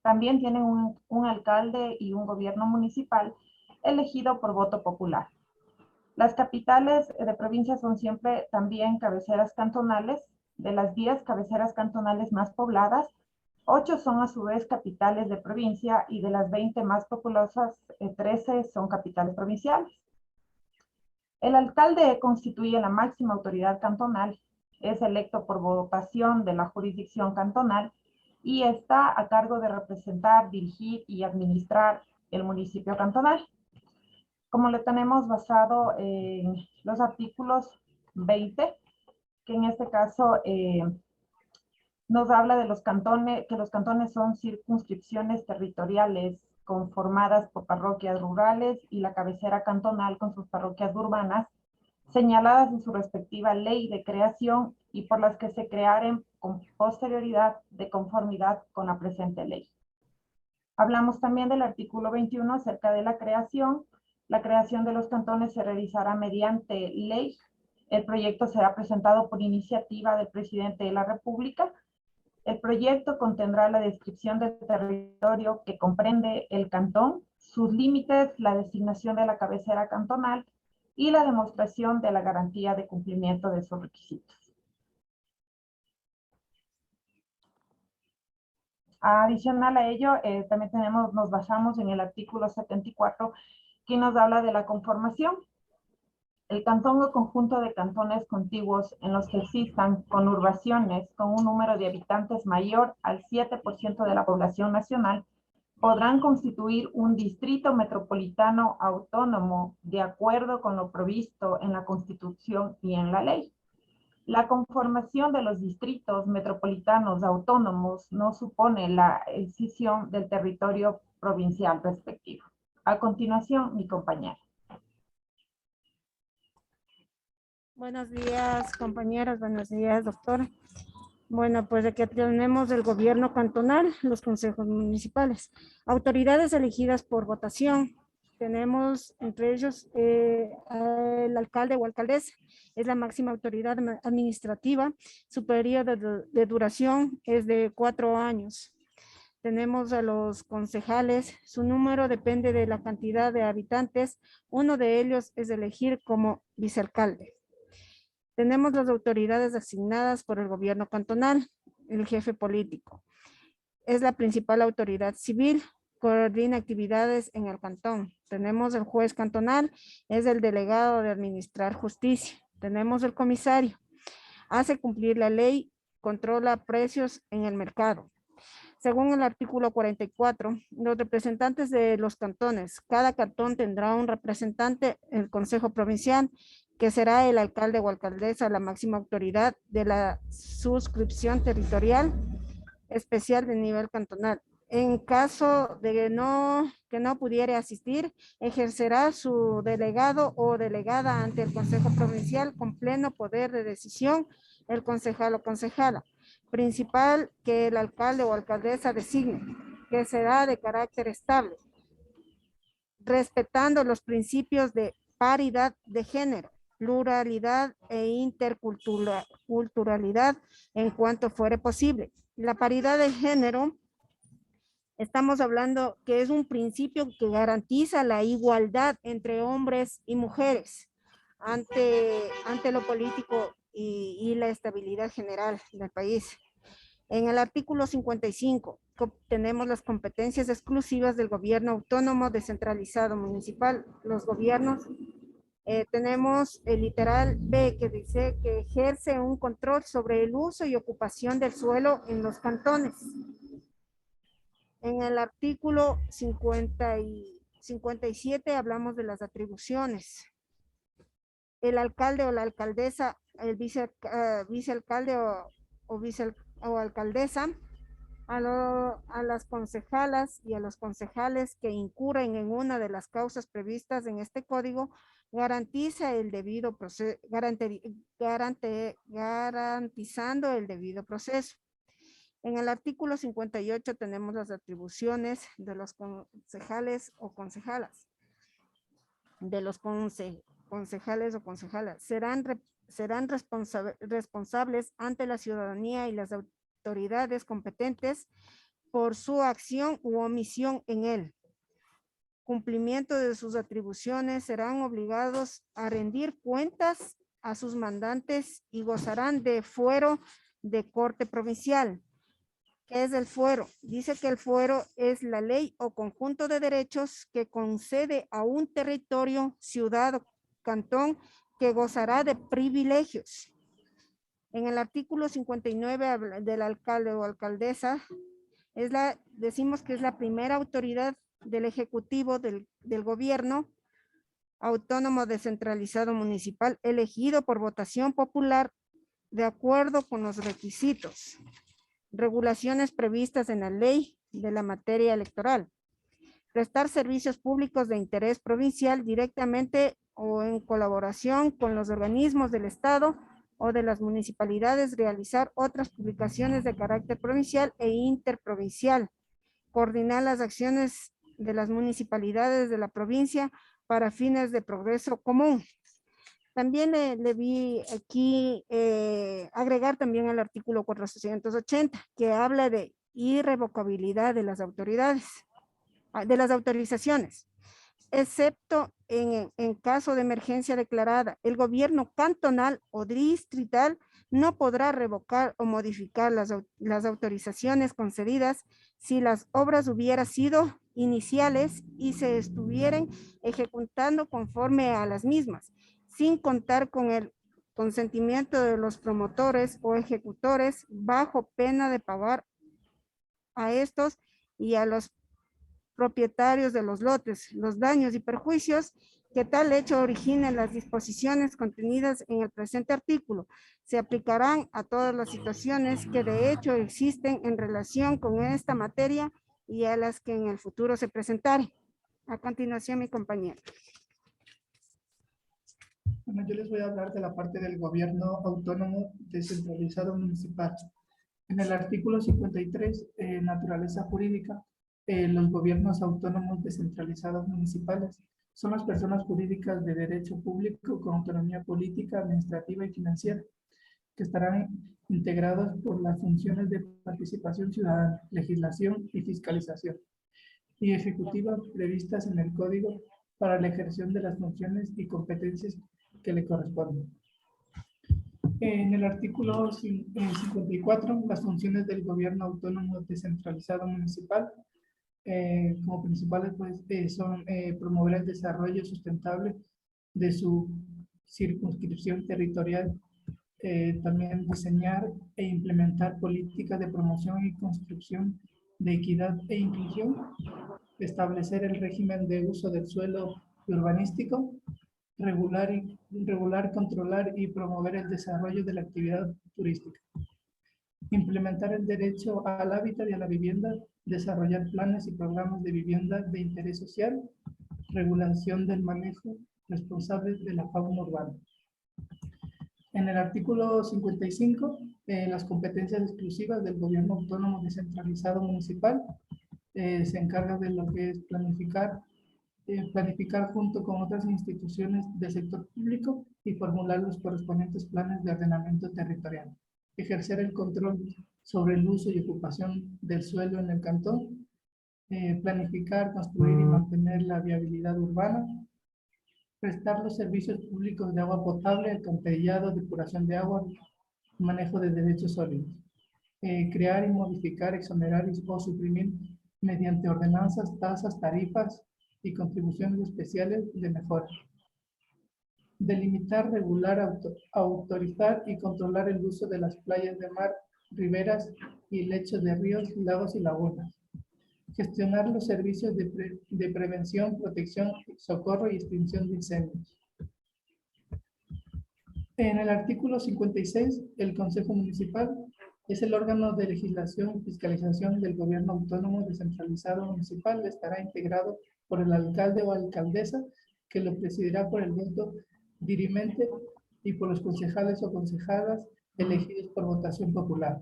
También tienen un alcalde y un gobierno municipal elegido por voto popular. Las capitales de provincia son siempre también cabeceras cantonales. De las 10 cabeceras cantonales más pobladas, 8 son a su vez capitales de provincia y de las 20 más populosas, 13 son capitales provinciales. El alcalde constituye la máxima autoridad cantonal, es electo por votación de la jurisdicción cantonal y está a cargo de representar, dirigir y administrar el municipio cantonal. Como lo tenemos basado en los artículos 20, que en este caso nos habla de los cantones, que los cantones son circunscripciones territoriales conformadas por parroquias rurales y la cabecera cantonal con sus parroquias urbanas, señaladas en su respectiva ley de creación y por las que se crearen con posterioridad de conformidad con la presente ley. Hablamos también del artículo 21 acerca de la creación. La creación de los cantones se realizará mediante ley. El proyecto será presentado por iniciativa del presidente de la República. El proyecto contendrá la descripción del territorio que comprende el cantón, sus límites, la designación de la cabecera cantonal y la demostración de la garantía de cumplimiento de esos requisitos. Adicional a ello, también nos basamos en el artículo 74 que nos habla de la conformación. El cantón o conjunto de cantones contiguos en los que existan conurbaciones con un número de habitantes mayor al 7% de la población nacional podrán constituir un distrito metropolitano autónomo de acuerdo con lo previsto en la Constitución y en la ley. La conformación de los distritos metropolitanos autónomos no supone la escisión del territorio provincial respectivo. A continuación, mi compañera. Buenos días, compañeros. Buenos días, doctor. Bueno, pues aquí tenemos el gobierno cantonal, los consejos municipales, autoridades elegidas por votación. Tenemos entre ellos el alcalde o alcaldesa, es la máxima autoridad administrativa, su periodo de duración es de 4 años. Tenemos a los concejales, su número depende de la cantidad de habitantes, uno de ellos es elegir como vicealcalde. Tenemos las autoridades asignadas por el gobierno cantonal, el jefe político. Es la principal autoridad civil, coordina actividades en el cantón. Tenemos el juez cantonal, es el delegado de administrar justicia. Tenemos el comisario, hace cumplir la ley, controla precios en el mercado. Según el artículo 44, los representantes de los cantones, cada cantón tendrá un representante en el Consejo Provincial, que será el alcalde o alcaldesa, la máxima autoridad de la suscripción territorial especial de nivel cantonal. En caso de que no pudiera asistir, ejercerá su delegado o delegada ante el Consejo Provincial con pleno poder de decisión el concejal o concejala principal que el alcalde o alcaldesa designe, que será de carácter estable, respetando los principios de paridad de género, pluralidad e interculturalidad en cuanto fuere posible. La paridad de género, estamos hablando que es un principio que garantiza la igualdad entre hombres y mujeres ante lo político y la estabilidad general del país. En el artículo 55 tenemos las competencias exclusivas del gobierno autónomo descentralizado municipal. Los gobiernos, tenemos el literal B que dice que ejerce un control sobre el uso y ocupación del suelo en los cantones. En el artículo 57 hablamos de las atribuciones. El alcalde o la alcaldesa, el vicealcalde o alcaldesa, a las concejalas y a los concejales que incurren en una de las causas previstas en este código, garantiza el debido proceso, garantizando el debido proceso. En el artículo 58 tenemos las atribuciones de los concejales o concejalas. De los concejales o concejalas serán responsables ante la ciudadanía y las autoridades competentes por su acción u omisión en él. Cumplimiento de sus atribuciones, serán obligados a rendir cuentas a sus mandantes y gozarán de fuero de corte provincial. ¿Qué es el fuero? Dice que el fuero es la ley o conjunto de derechos que concede a un territorio, ciudad o cantón que gozará de privilegios. En el artículo 59 del alcalde o alcaldesa, decimos que es la primera autoridad del ejecutivo del gobierno autónomo descentralizado municipal elegido por votación popular de acuerdo con los requisitos regulaciones previstas en la ley de la materia electoral, prestar servicios públicos de interés provincial directamente o en colaboración con los organismos del Estado o de las municipalidades, realizar otras publicaciones de carácter provincial e interprovincial, coordinar las acciones de las municipalidades de la provincia para fines de progreso común. También le vi aquí agregar también al artículo 480, que habla de irrevocabilidad de las autoridades, de las autorizaciones, excepto en caso de emergencia declarada. El gobierno cantonal o distrital no podrá revocar o modificar las autorizaciones concedidas si las obras hubieran sido iniciales y se estuvieran ejecutando conforme a las mismas, sin contar con el consentimiento de los promotores o ejecutores, bajo pena de pagar a estos y a los propietarios de los lotes los daños y perjuicios que tal hecho origine las disposiciones contenidas en el presente artículo. Se aplicarán a todas las situaciones que de hecho existen en relación con esta materia y a las que en el futuro se presentaren. A continuación, mi compañero. Bueno, yo les voy a hablar de la parte del gobierno autónomo descentralizado municipal. En el artículo 53, naturaleza jurídica, los gobiernos autónomos descentralizados municipales son las personas jurídicas de derecho público con autonomía política, administrativa y financiera, que estarán integrados por las funciones de participación ciudadana, legislación y fiscalización, y ejecutiva previstas en el Código para la ejerción de las funciones y competencias que le corresponden. En el artículo 54, las funciones del gobierno autónomo descentralizado municipal, como principales pues, son promover el desarrollo sustentable de su circunscripción territorial, también diseñar e implementar políticas de promoción y construcción de equidad e inclusión, establecer el régimen de uso del suelo urbanístico, regular, controlar y promover el desarrollo de la actividad turística, implementar el derecho al hábitat y a la vivienda, desarrollar planes y programas de vivienda de interés social, regulación del manejo responsable de la fauna urbana. En el artículo 55, las competencias exclusivas del gobierno autónomo descentralizado municipal se encarga de lo que es planificar junto con otras instituciones del sector público y formular los correspondientes planes de ordenamiento territorial, ejercer el control sobre el uso y ocupación del suelo en el cantón, planificar, construir y mantener la viabilidad urbana, prestar los servicios públicos de agua potable, alcantarillado, depuración de agua, manejo de desechos sólidos, crear y modificar, exonerar o suprimir mediante ordenanzas, tasas, tarifas y contribuciones especiales de mejora. Delimitar, regular, autorizar y controlar el uso de las playas de mar, riberas y lechos de ríos, lagos y lagunas. Gestionar los servicios de prevención, protección, socorro y extinción de incendios. En el artículo 56, el Consejo Municipal es el órgano de legislación y fiscalización del gobierno autónomo descentralizado municipal. Estará integrado por el alcalde o alcaldesa, que lo presidirá por el voto dirimente y por los concejales o concejalas elegidos por votación popular.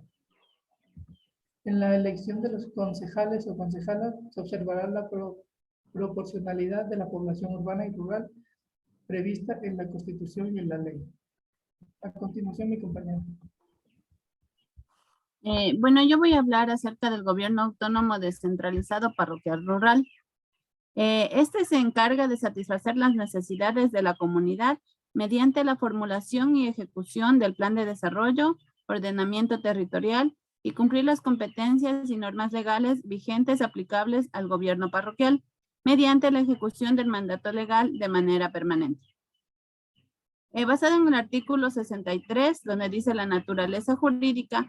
En la elección de los concejales o concejalas se observará la proporcionalidad de la población urbana y rural prevista en la Constitución y en la ley. A continuación, mi compañero. Bueno, yo voy a hablar acerca del gobierno autónomo descentralizado parroquial rural. Este se encarga de satisfacer las necesidades de la comunidad mediante la formulación y ejecución del plan de desarrollo, ordenamiento territorial y cumplir las competencias y normas legales vigentes aplicables al gobierno parroquial mediante la ejecución del mandato legal de manera permanente. Basado en el artículo 63, donde dice la naturaleza jurídica,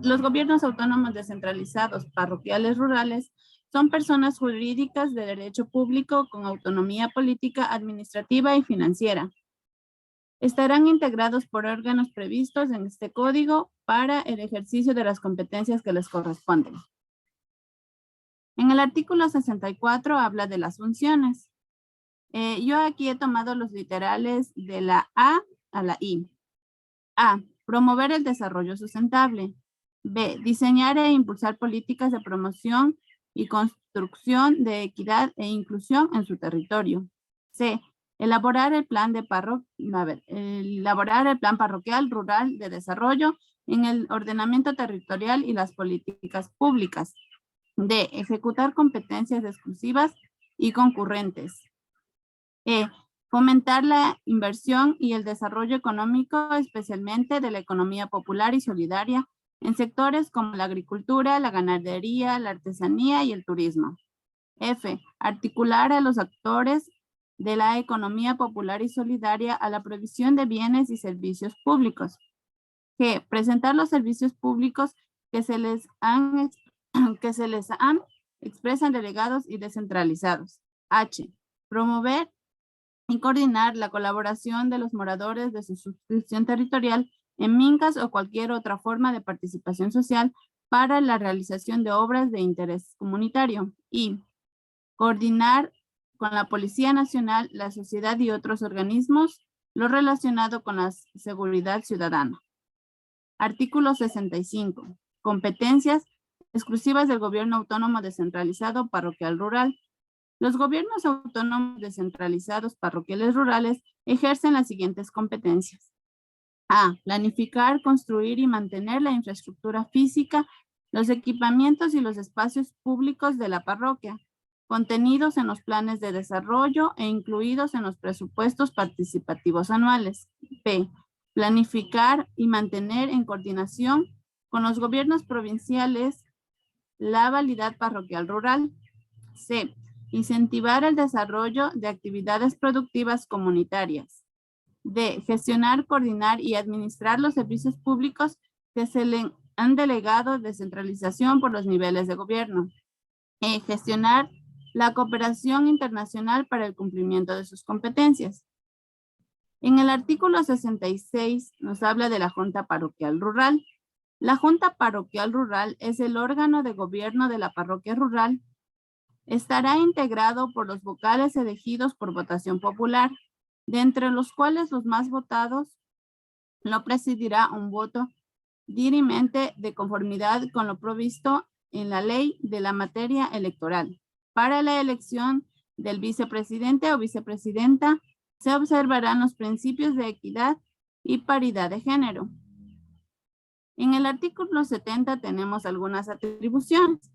los gobiernos autónomos descentralizados parroquiales rurales son personas jurídicas de derecho público con autonomía política, administrativa y financiera. estarán integrados por órganos previstos en este código para el ejercicio de las competencias que les corresponden. En el artículo 64 habla de las funciones. Yo aquí he tomado los literales de la A a la I. A, promover el desarrollo sustentable. B, diseñar e impulsar políticas de promoción y construcción de equidad e inclusión en su territorio. C, elaborar el plan parroquial rural de desarrollo en el ordenamiento territorial y las políticas públicas. D, ejecutar competencias exclusivas y concurrentes. E, fomentar la inversión y el desarrollo económico, especialmente de la economía popular y solidaria, en sectores como la agricultura, la ganadería, la artesanía y el turismo. F, articular a los actores de la economía popular y solidaria a la provisión de bienes y servicios públicos. G, presentar los servicios públicos que se les han expresan delegados y descentralizados. H, promover y coordinar la colaboración de los moradores de su suscripción territorial en mincas o cualquier otra forma de participación social para la realización de obras de interés comunitario. Y coordinar con la Policía Nacional, la sociedad y otros organismos lo relacionado con la seguridad ciudadana. Artículo 65. Competencias exclusivas del gobierno autónomo descentralizado parroquial rural. Los gobiernos autónomos descentralizados parroquiales rurales ejercen las siguientes competencias. A. Planificar, construir y mantener la infraestructura física, los equipamientos y los espacios públicos de la parroquia, contenidos en los planes de desarrollo e incluidos en los presupuestos participativos anuales. B. Planificar y mantener en coordinación con los gobiernos provinciales la validad parroquial rural. C. Incentivar el desarrollo de actividades productivas comunitarias. D. Gestionar, coordinar y administrar los servicios públicos que se le han delegado descentralización por los niveles de gobierno. E. Gestionar la cooperación internacional para el cumplimiento de sus competencias. En el artículo 66 nos habla de la Junta Parroquial Rural. La Junta Parroquial Rural es el órgano de gobierno de la parroquia rural. Estará integrado por los vocales elegidos por votación popular, de entre los cuales los más votados lo presidirá un voto dirimente de conformidad con lo provisto en la ley de la materia electoral. Para la elección del vicepresidente o vicepresidenta se observarán los principios de equidad y paridad de género. En el artículo 70 tenemos algunas atribuciones.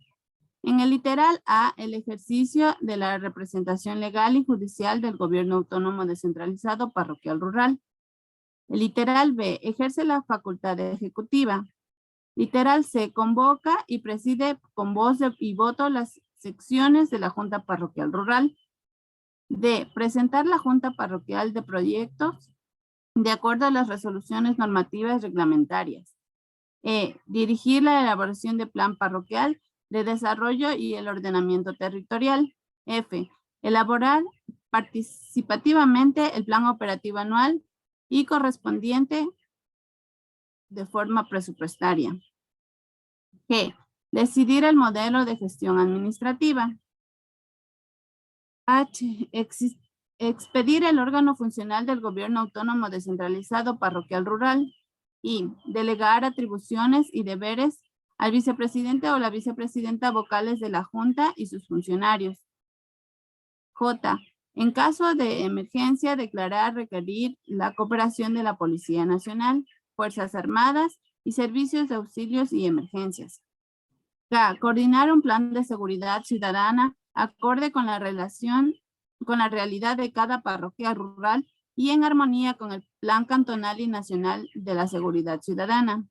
En el literal A, el ejercicio de la representación legal y judicial del gobierno autónomo descentralizado parroquial rural. El literal B, ejerce la facultad ejecutiva. Literal C, convoca y preside con voz y voto las secciones de la Junta Parroquial Rural. D, presentar la Junta Parroquial de proyectos de acuerdo a las resoluciones normativas reglamentarias. E, dirigir la elaboración de plan parroquial de desarrollo y el ordenamiento territorial. F, elaborar participativamente el plan operativo anual y correspondiente de forma presupuestaria. G, decidir el modelo de gestión administrativa. H, expedir el órgano funcional del gobierno autónomo descentralizado parroquial rural. Y, delegar atribuciones y deberes al vicepresidente o la vicepresidenta vocales de la Junta y sus funcionarios. J, en caso de emergencia, declarar, requerir la cooperación de la Policía Nacional, Fuerzas Armadas y servicios de auxilios y emergencias. K, coordinar un plan de seguridad ciudadana acorde con la realidad de cada parroquia rural y en armonía con el Plan Cantonal y Nacional de la Seguridad Ciudadana.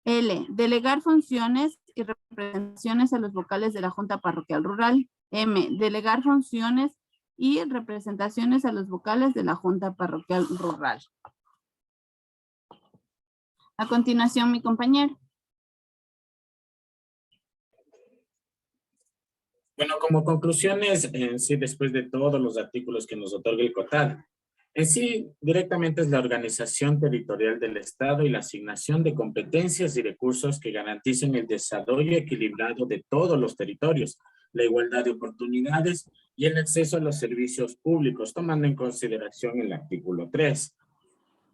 L, delegar funciones y representaciones a los vocales de la Junta Parroquial Rural. M, delegar funciones y representaciones a los vocales de la Junta Parroquial Rural. A continuación, mi compañero. Bueno, como conclusiones, sí, después de todos los artículos que nos otorga el COTAD, En sí, directamente es la organización territorial del Estado y la asignación de competencias y recursos que garanticen el desarrollo equilibrado de todos los territorios, la igualdad de oportunidades y el acceso a los servicios públicos, tomando en consideración el artículo 3.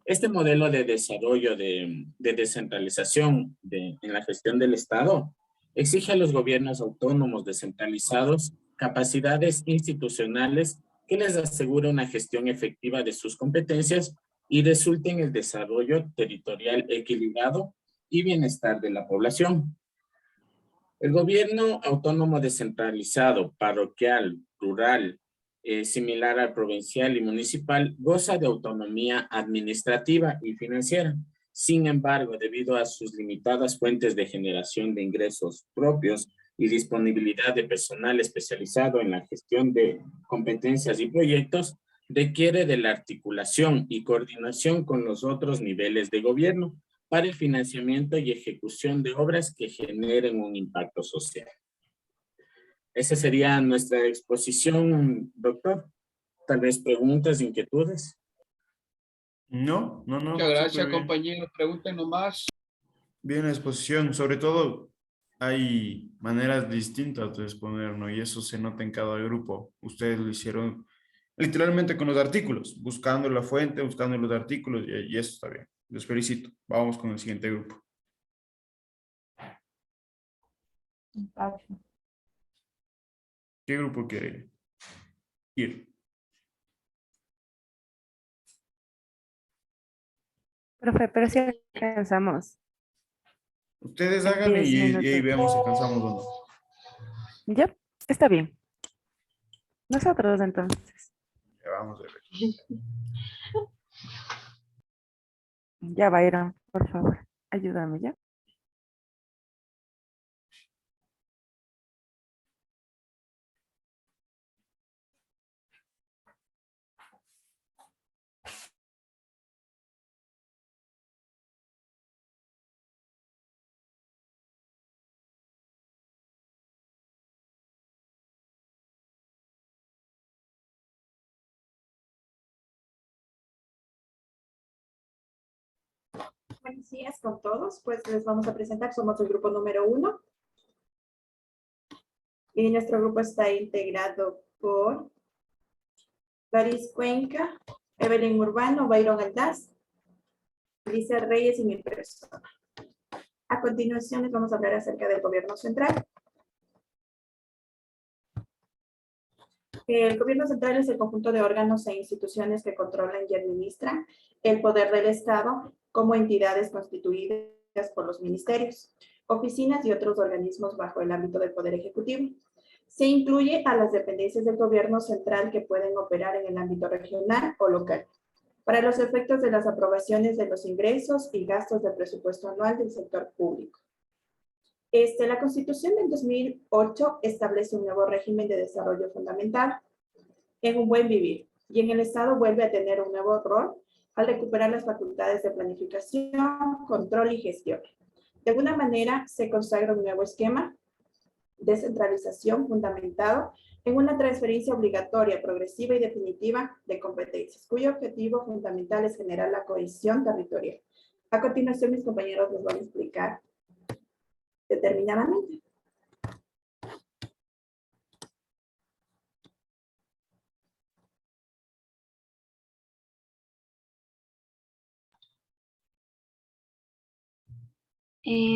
Este modelo de desarrollo de descentralización en la gestión del Estado exige a los gobiernos autónomos descentralizados capacidades institucionales que les asegure una gestión efectiva de sus competencias y resulte en el desarrollo territorial equilibrado y bienestar de la población. El gobierno autónomo descentralizado, parroquial, rural, similar al provincial y municipal, goza de autonomía administrativa y financiera. Sin embargo, debido a sus limitadas fuentes de generación de ingresos propios y disponibilidad de personal especializado en la gestión de competencias y proyectos, requiere de la articulación y coordinación con los otros niveles de gobierno para el financiamiento y ejecución de obras que generen un impacto social. Esa sería nuestra exposición, doctor. Tal vez preguntas, inquietudes. No. Muchas gracias, súper bien. compañero. Pregunten nomás. Bien la exposición, sobre todo hay maneras distintas de exponer, ¿no? Y eso se nota en cada grupo. Ustedes lo hicieron literalmente con los artículos, buscando la fuente, buscando los artículos, y eso está bien. Les felicito. Vamos con el siguiente grupo. ¿Qué grupo quiere ir? Profe, pero si alcanzamos. Ustedes En háganle 10 y ahí minutos. veamos si alcanzamos o no. Ya, está bien. Nosotros entonces. Ya vamos a ver. Ya, Byron, por favor, ayúdame ya. Buenos días con todos, pues les vamos a presentar, somos el grupo número 1 y nuestro grupo está integrado por Laris Cuenca, Evelyn Urbano, Byron Aldaz, Lisa Reyes y mi persona. A continuación les vamos a hablar acerca del gobierno central. El gobierno central es el conjunto de órganos e instituciones que controlan y administran el poder del Estado como entidades constituidas por los ministerios, oficinas y otros organismos bajo el ámbito del Poder Ejecutivo. Se incluye a las dependencias del gobierno central que pueden operar en el ámbito regional o local, para los efectos de las aprobaciones de los ingresos y gastos del presupuesto anual del sector público. La Constitución del 2008 establece un nuevo régimen de desarrollo fundamental en un buen vivir, y en el Estado vuelve a tener un nuevo rol al recuperar las facultades de planificación, control y gestión. De alguna manera se consagra un nuevo esquema de centralización fundamentado en una transferencia obligatoria, progresiva y definitiva de competencias, cuyo objetivo fundamental es generar la cohesión territorial. A continuación, mis compañeros les van a explicar determinadamente.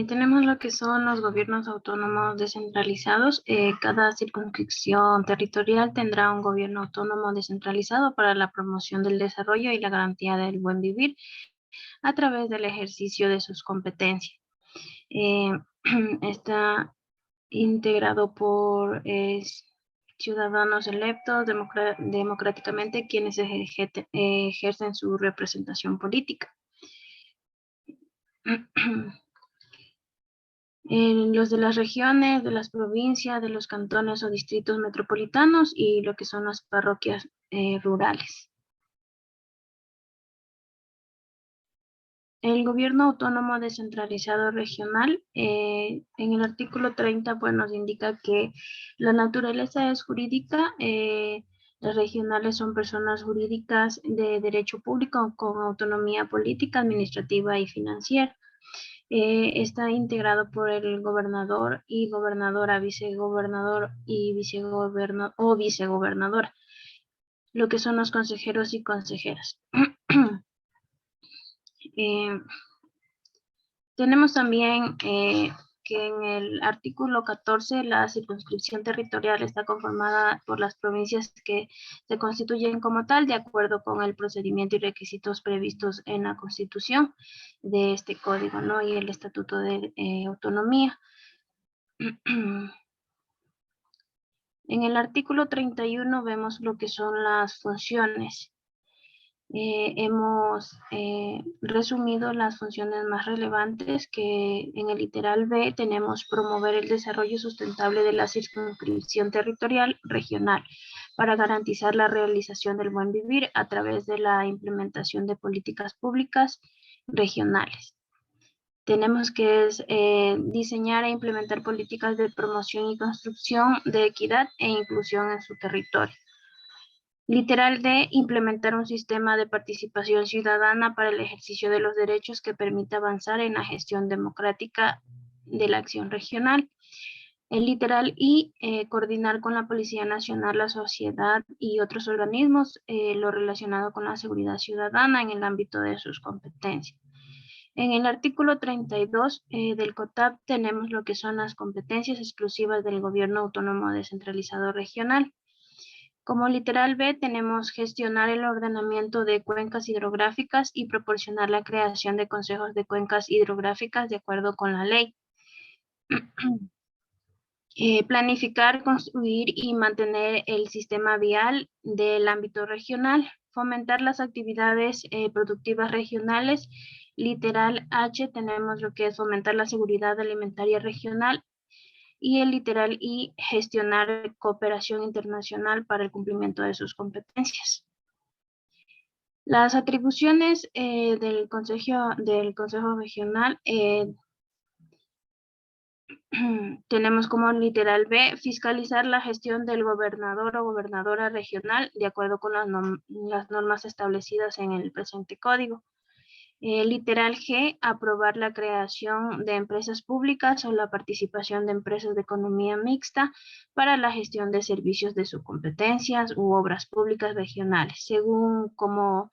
Tenemos lo que son los gobiernos autónomos descentralizados. Cada circunscripción territorial tendrá un gobierno autónomo descentralizado para la promoción del desarrollo y la garantía del buen vivir a través del ejercicio de sus competencias. Está integrado por ciudadanos electos democráticamente quienes ejercen su representación política. Los de las regiones, de las provincias, de los cantones o distritos metropolitanos y lo que son las parroquias rurales. El gobierno autónomo descentralizado regional, en el artículo 30, pues nos indica que la naturaleza es jurídica, Las regionales son personas jurídicas de derecho público con autonomía política, administrativa y financiera. Está integrado por el gobernador y gobernadora, vicegobernador y vicegobernadora, lo que son los consejeros y consejeras. Tenemos también que en el artículo 14 la circunscripción territorial está conformada por las provincias que se constituyen como tal de acuerdo con el procedimiento y requisitos previstos en la Constitución de este código, ¿no? Y el Estatuto de Autonomía. En el artículo 31 vemos lo que son las funciones. Hemos resumido las funciones más relevantes que en el literal B tenemos promover el desarrollo sustentable de la circunscripción territorial regional para garantizar la realización del buen vivir a través de la implementación de políticas públicas regionales. Tenemos que diseñar e implementar políticas de promoción y construcción de equidad e inclusión en su territorio. Literal D, implementar un sistema de participación ciudadana para el ejercicio de los derechos que permita avanzar en la gestión democrática de la acción regional. El literal I, coordinar con la Policía Nacional, la sociedad y otros organismos lo relacionado con la seguridad ciudadana en el ámbito de sus competencias. En el artículo 32 del COTAP tenemos lo que son las competencias exclusivas del Gobierno Autónomo Descentralizado Regional. Como literal B tenemos gestionar el ordenamiento de cuencas hidrográficas y proporcionar la creación de consejos de cuencas hidrográficas de acuerdo con la ley. Planificar, construir y mantener el sistema vial del ámbito regional. Fomentar las actividades productivas regionales. Literal H tenemos lo que es fomentar la seguridad alimentaria regional. Y el literal I, gestionar cooperación internacional para el cumplimiento de sus competencias. Las atribuciones del Consejo Regional tenemos como literal B, fiscalizar la gestión del gobernador o gobernadora regional de acuerdo con las normas establecidas en el presente código. Literal G, aprobar la creación de empresas públicas o la participación de empresas de economía mixta para la gestión de servicios de sus competencias u obras públicas regionales, según como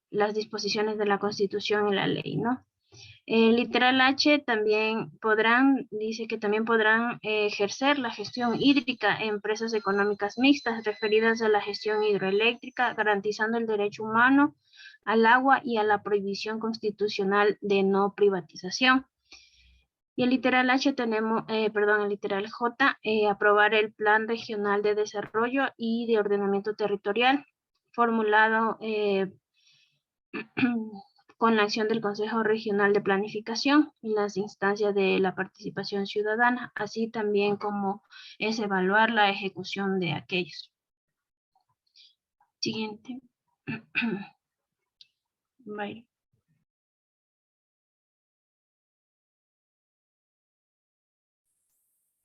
las disposiciones de la Constitución y la ley, ¿no? Literal H también dice que también podrán ejercer la gestión hídrica en empresas económicas mixtas referidas a la gestión hidroeléctrica, garantizando el derecho humano al agua y a la prohibición constitucional de no privatización. Y el literal H tenemos, el literal J, aprobar el Plan Regional de Desarrollo y de Ordenamiento Territorial, formulado con la acción del Consejo Regional de Planificación y las instancias de la participación ciudadana, así también como es evaluar la ejecución de aquellos. Siguiente. Bye.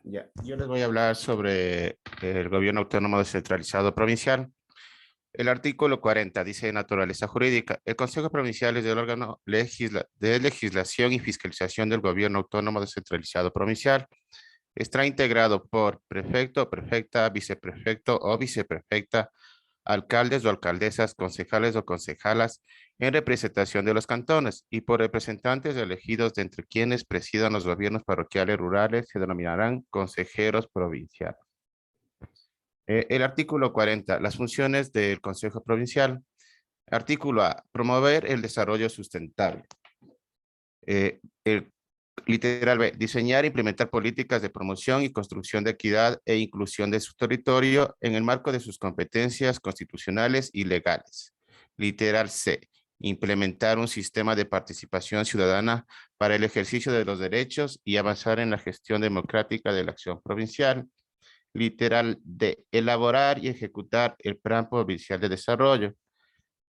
Ya, yo les voy a hablar sobre el gobierno autónomo descentralizado provincial. El artículo 40 dice de naturaleza jurídica. El Consejo Provincial es el órgano de legislación y fiscalización del gobierno autónomo descentralizado provincial. Está integrado por prefecto, prefecta, viceprefecto o viceprefecta, alcaldes o alcaldesas, concejales o concejalas en representación de los cantones y por representantes elegidos de entre quienes presidan los gobiernos parroquiales rurales se denominarán consejeros provinciales. El artículo 40, las funciones del Consejo Provincial. Artículo A, promover el desarrollo sustentable. Literal B, diseñar e implementar políticas de promoción y construcción de equidad e inclusión de su territorio en el marco de sus competencias constitucionales y legales. Literal C, implementar un sistema de participación ciudadana para el ejercicio de los derechos y avanzar en la gestión democrática de la acción provincial. Literal D, elaborar y ejecutar el Plan Provincial de Desarrollo.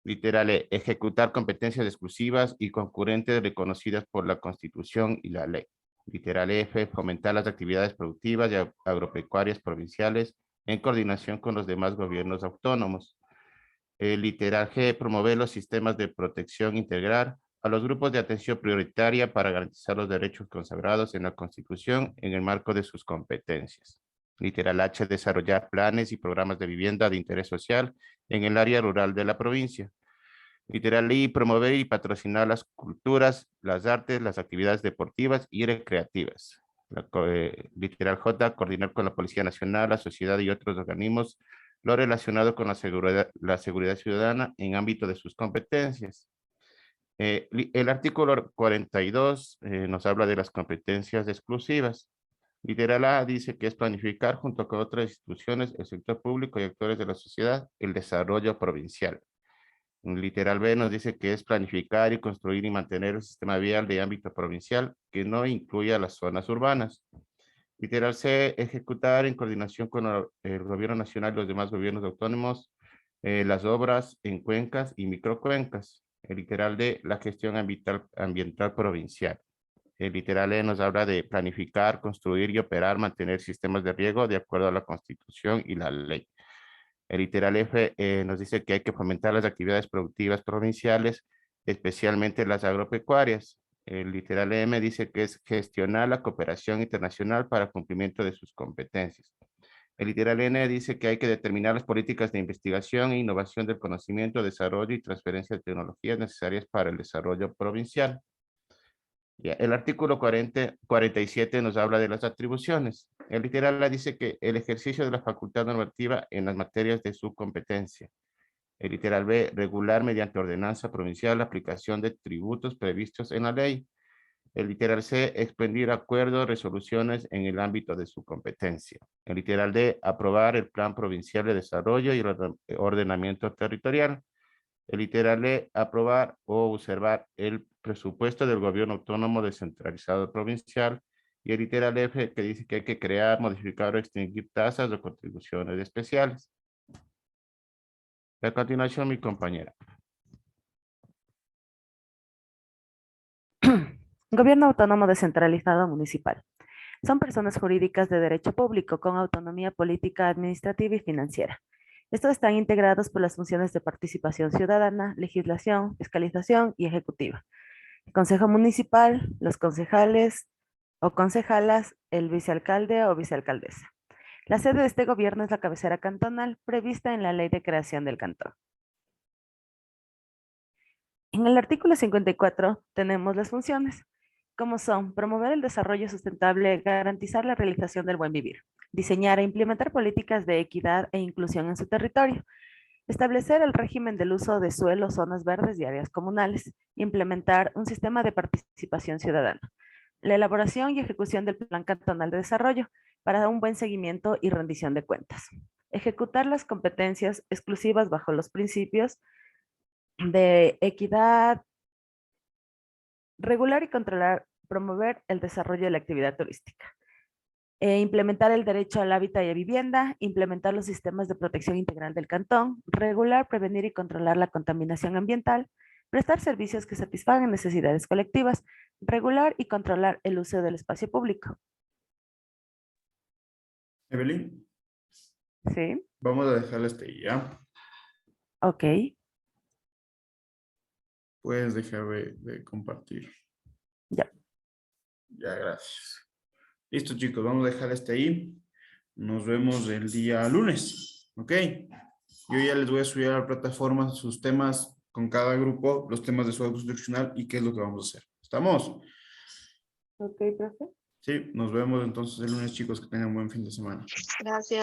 Literal E, ejecutar competencias exclusivas y concurrentes reconocidas por la Constitución y la ley. Literal F, fomentar las actividades productivas y agropecuarias provinciales en coordinación con los demás gobiernos autónomos. El literal G, promover los sistemas de protección integral a los grupos de atención prioritaria para garantizar los derechos consagrados en la Constitución en el marco de sus competencias. Literal H, desarrollar planes y programas de vivienda de interés social en el área rural de la provincia. Literal I, promover y patrocinar las culturas, las artes, las actividades deportivas y recreativas. Literal J, coordinar con la Policía Nacional, la sociedad y otros organismos lo relacionado con la seguridad ciudadana en ámbito de sus competencias. El artículo 42 nos habla de las competencias exclusivas. Literal A dice que es planificar junto con otras instituciones, el sector público y actores de la sociedad, el desarrollo provincial. Literal B nos dice que es planificar y construir y mantener el sistema vial de ámbito provincial que no incluya las zonas urbanas. Literal C, ejecutar en coordinación con el gobierno nacional y los demás gobiernos autónomos las obras en cuencas y microcuencas. El literal D, la gestión ambiental provincial. El literal E nos habla de planificar, construir y operar, mantener sistemas de riego de acuerdo a la Constitución y la ley. El literal F nos dice que hay que fomentar las actividades productivas provinciales, especialmente las agropecuarias. El literal M dice que es gestionar la cooperación internacional para cumplimiento de sus competencias. El literal N dice que hay que determinar las políticas de investigación e innovación del conocimiento, desarrollo y transferencia de tecnologías necesarias para el desarrollo provincial. El artículo 47 nos habla de las atribuciones. El literal A dice que el ejercicio de la facultad normativa en las materias de su competencia. El literal B, regular mediante ordenanza provincial la aplicación de tributos previstos en la ley. El literal C, expedir acuerdos, resoluciones en el ámbito de su competencia. El literal D, aprobar el plan provincial de desarrollo y ordenamiento territorial. El literal E, aprobar o observar el presupuesto del gobierno autónomo descentralizado provincial. Y el literal F, que dice que hay que crear, modificar o extinguir tasas o contribuciones especiales. A continuación, mi compañera. Gobierno autónomo descentralizado municipal. Son personas jurídicas de derecho público con autonomía política, administrativa y financiera. Estos están integrados por las funciones de participación ciudadana, legislación, fiscalización y ejecutiva. El Consejo Municipal, los concejales o concejalas, el vicealcalde o vicealcaldesa. La sede de este gobierno es la cabecera cantonal prevista en la Ley de Creación del Cantón. En el artículo 54 tenemos las funciones, como son promover el desarrollo sustentable, garantizar la realización del buen vivir, diseñar e implementar políticas de equidad e inclusión en su territorio, establecer el régimen del uso de suelos, zonas verdes y áreas comunales, implementar un sistema de participación ciudadana, la elaboración y ejecución del Plan Cantonal de Desarrollo para un buen seguimiento y rendición de cuentas, ejecutar las competencias exclusivas bajo los principios de equidad, regular y controlar, promover el desarrollo de la actividad turística. Implementar el derecho al hábitat y a vivienda, implementar los sistemas de protección integral del cantón, regular, prevenir y controlar la contaminación ambiental, prestar servicios que satisfagan necesidades colectivas, regular y controlar el uso del espacio público. Evelyn. Sí. Vamos a dejarle hasta ahí, ¿ya? Ok. Puedes dejar de compartir. Ya. Ya, gracias. Listo, chicos, vamos a dejar ahí. Nos vemos el día lunes, ¿ok? Yo ya les voy a subir a la plataforma sus temas con cada grupo, los temas de su auto instruccional y qué es lo que vamos a hacer. ¿Estamos? Ok, profe. Sí, nos vemos entonces el lunes, chicos. Que tengan buen fin de semana. Gracias.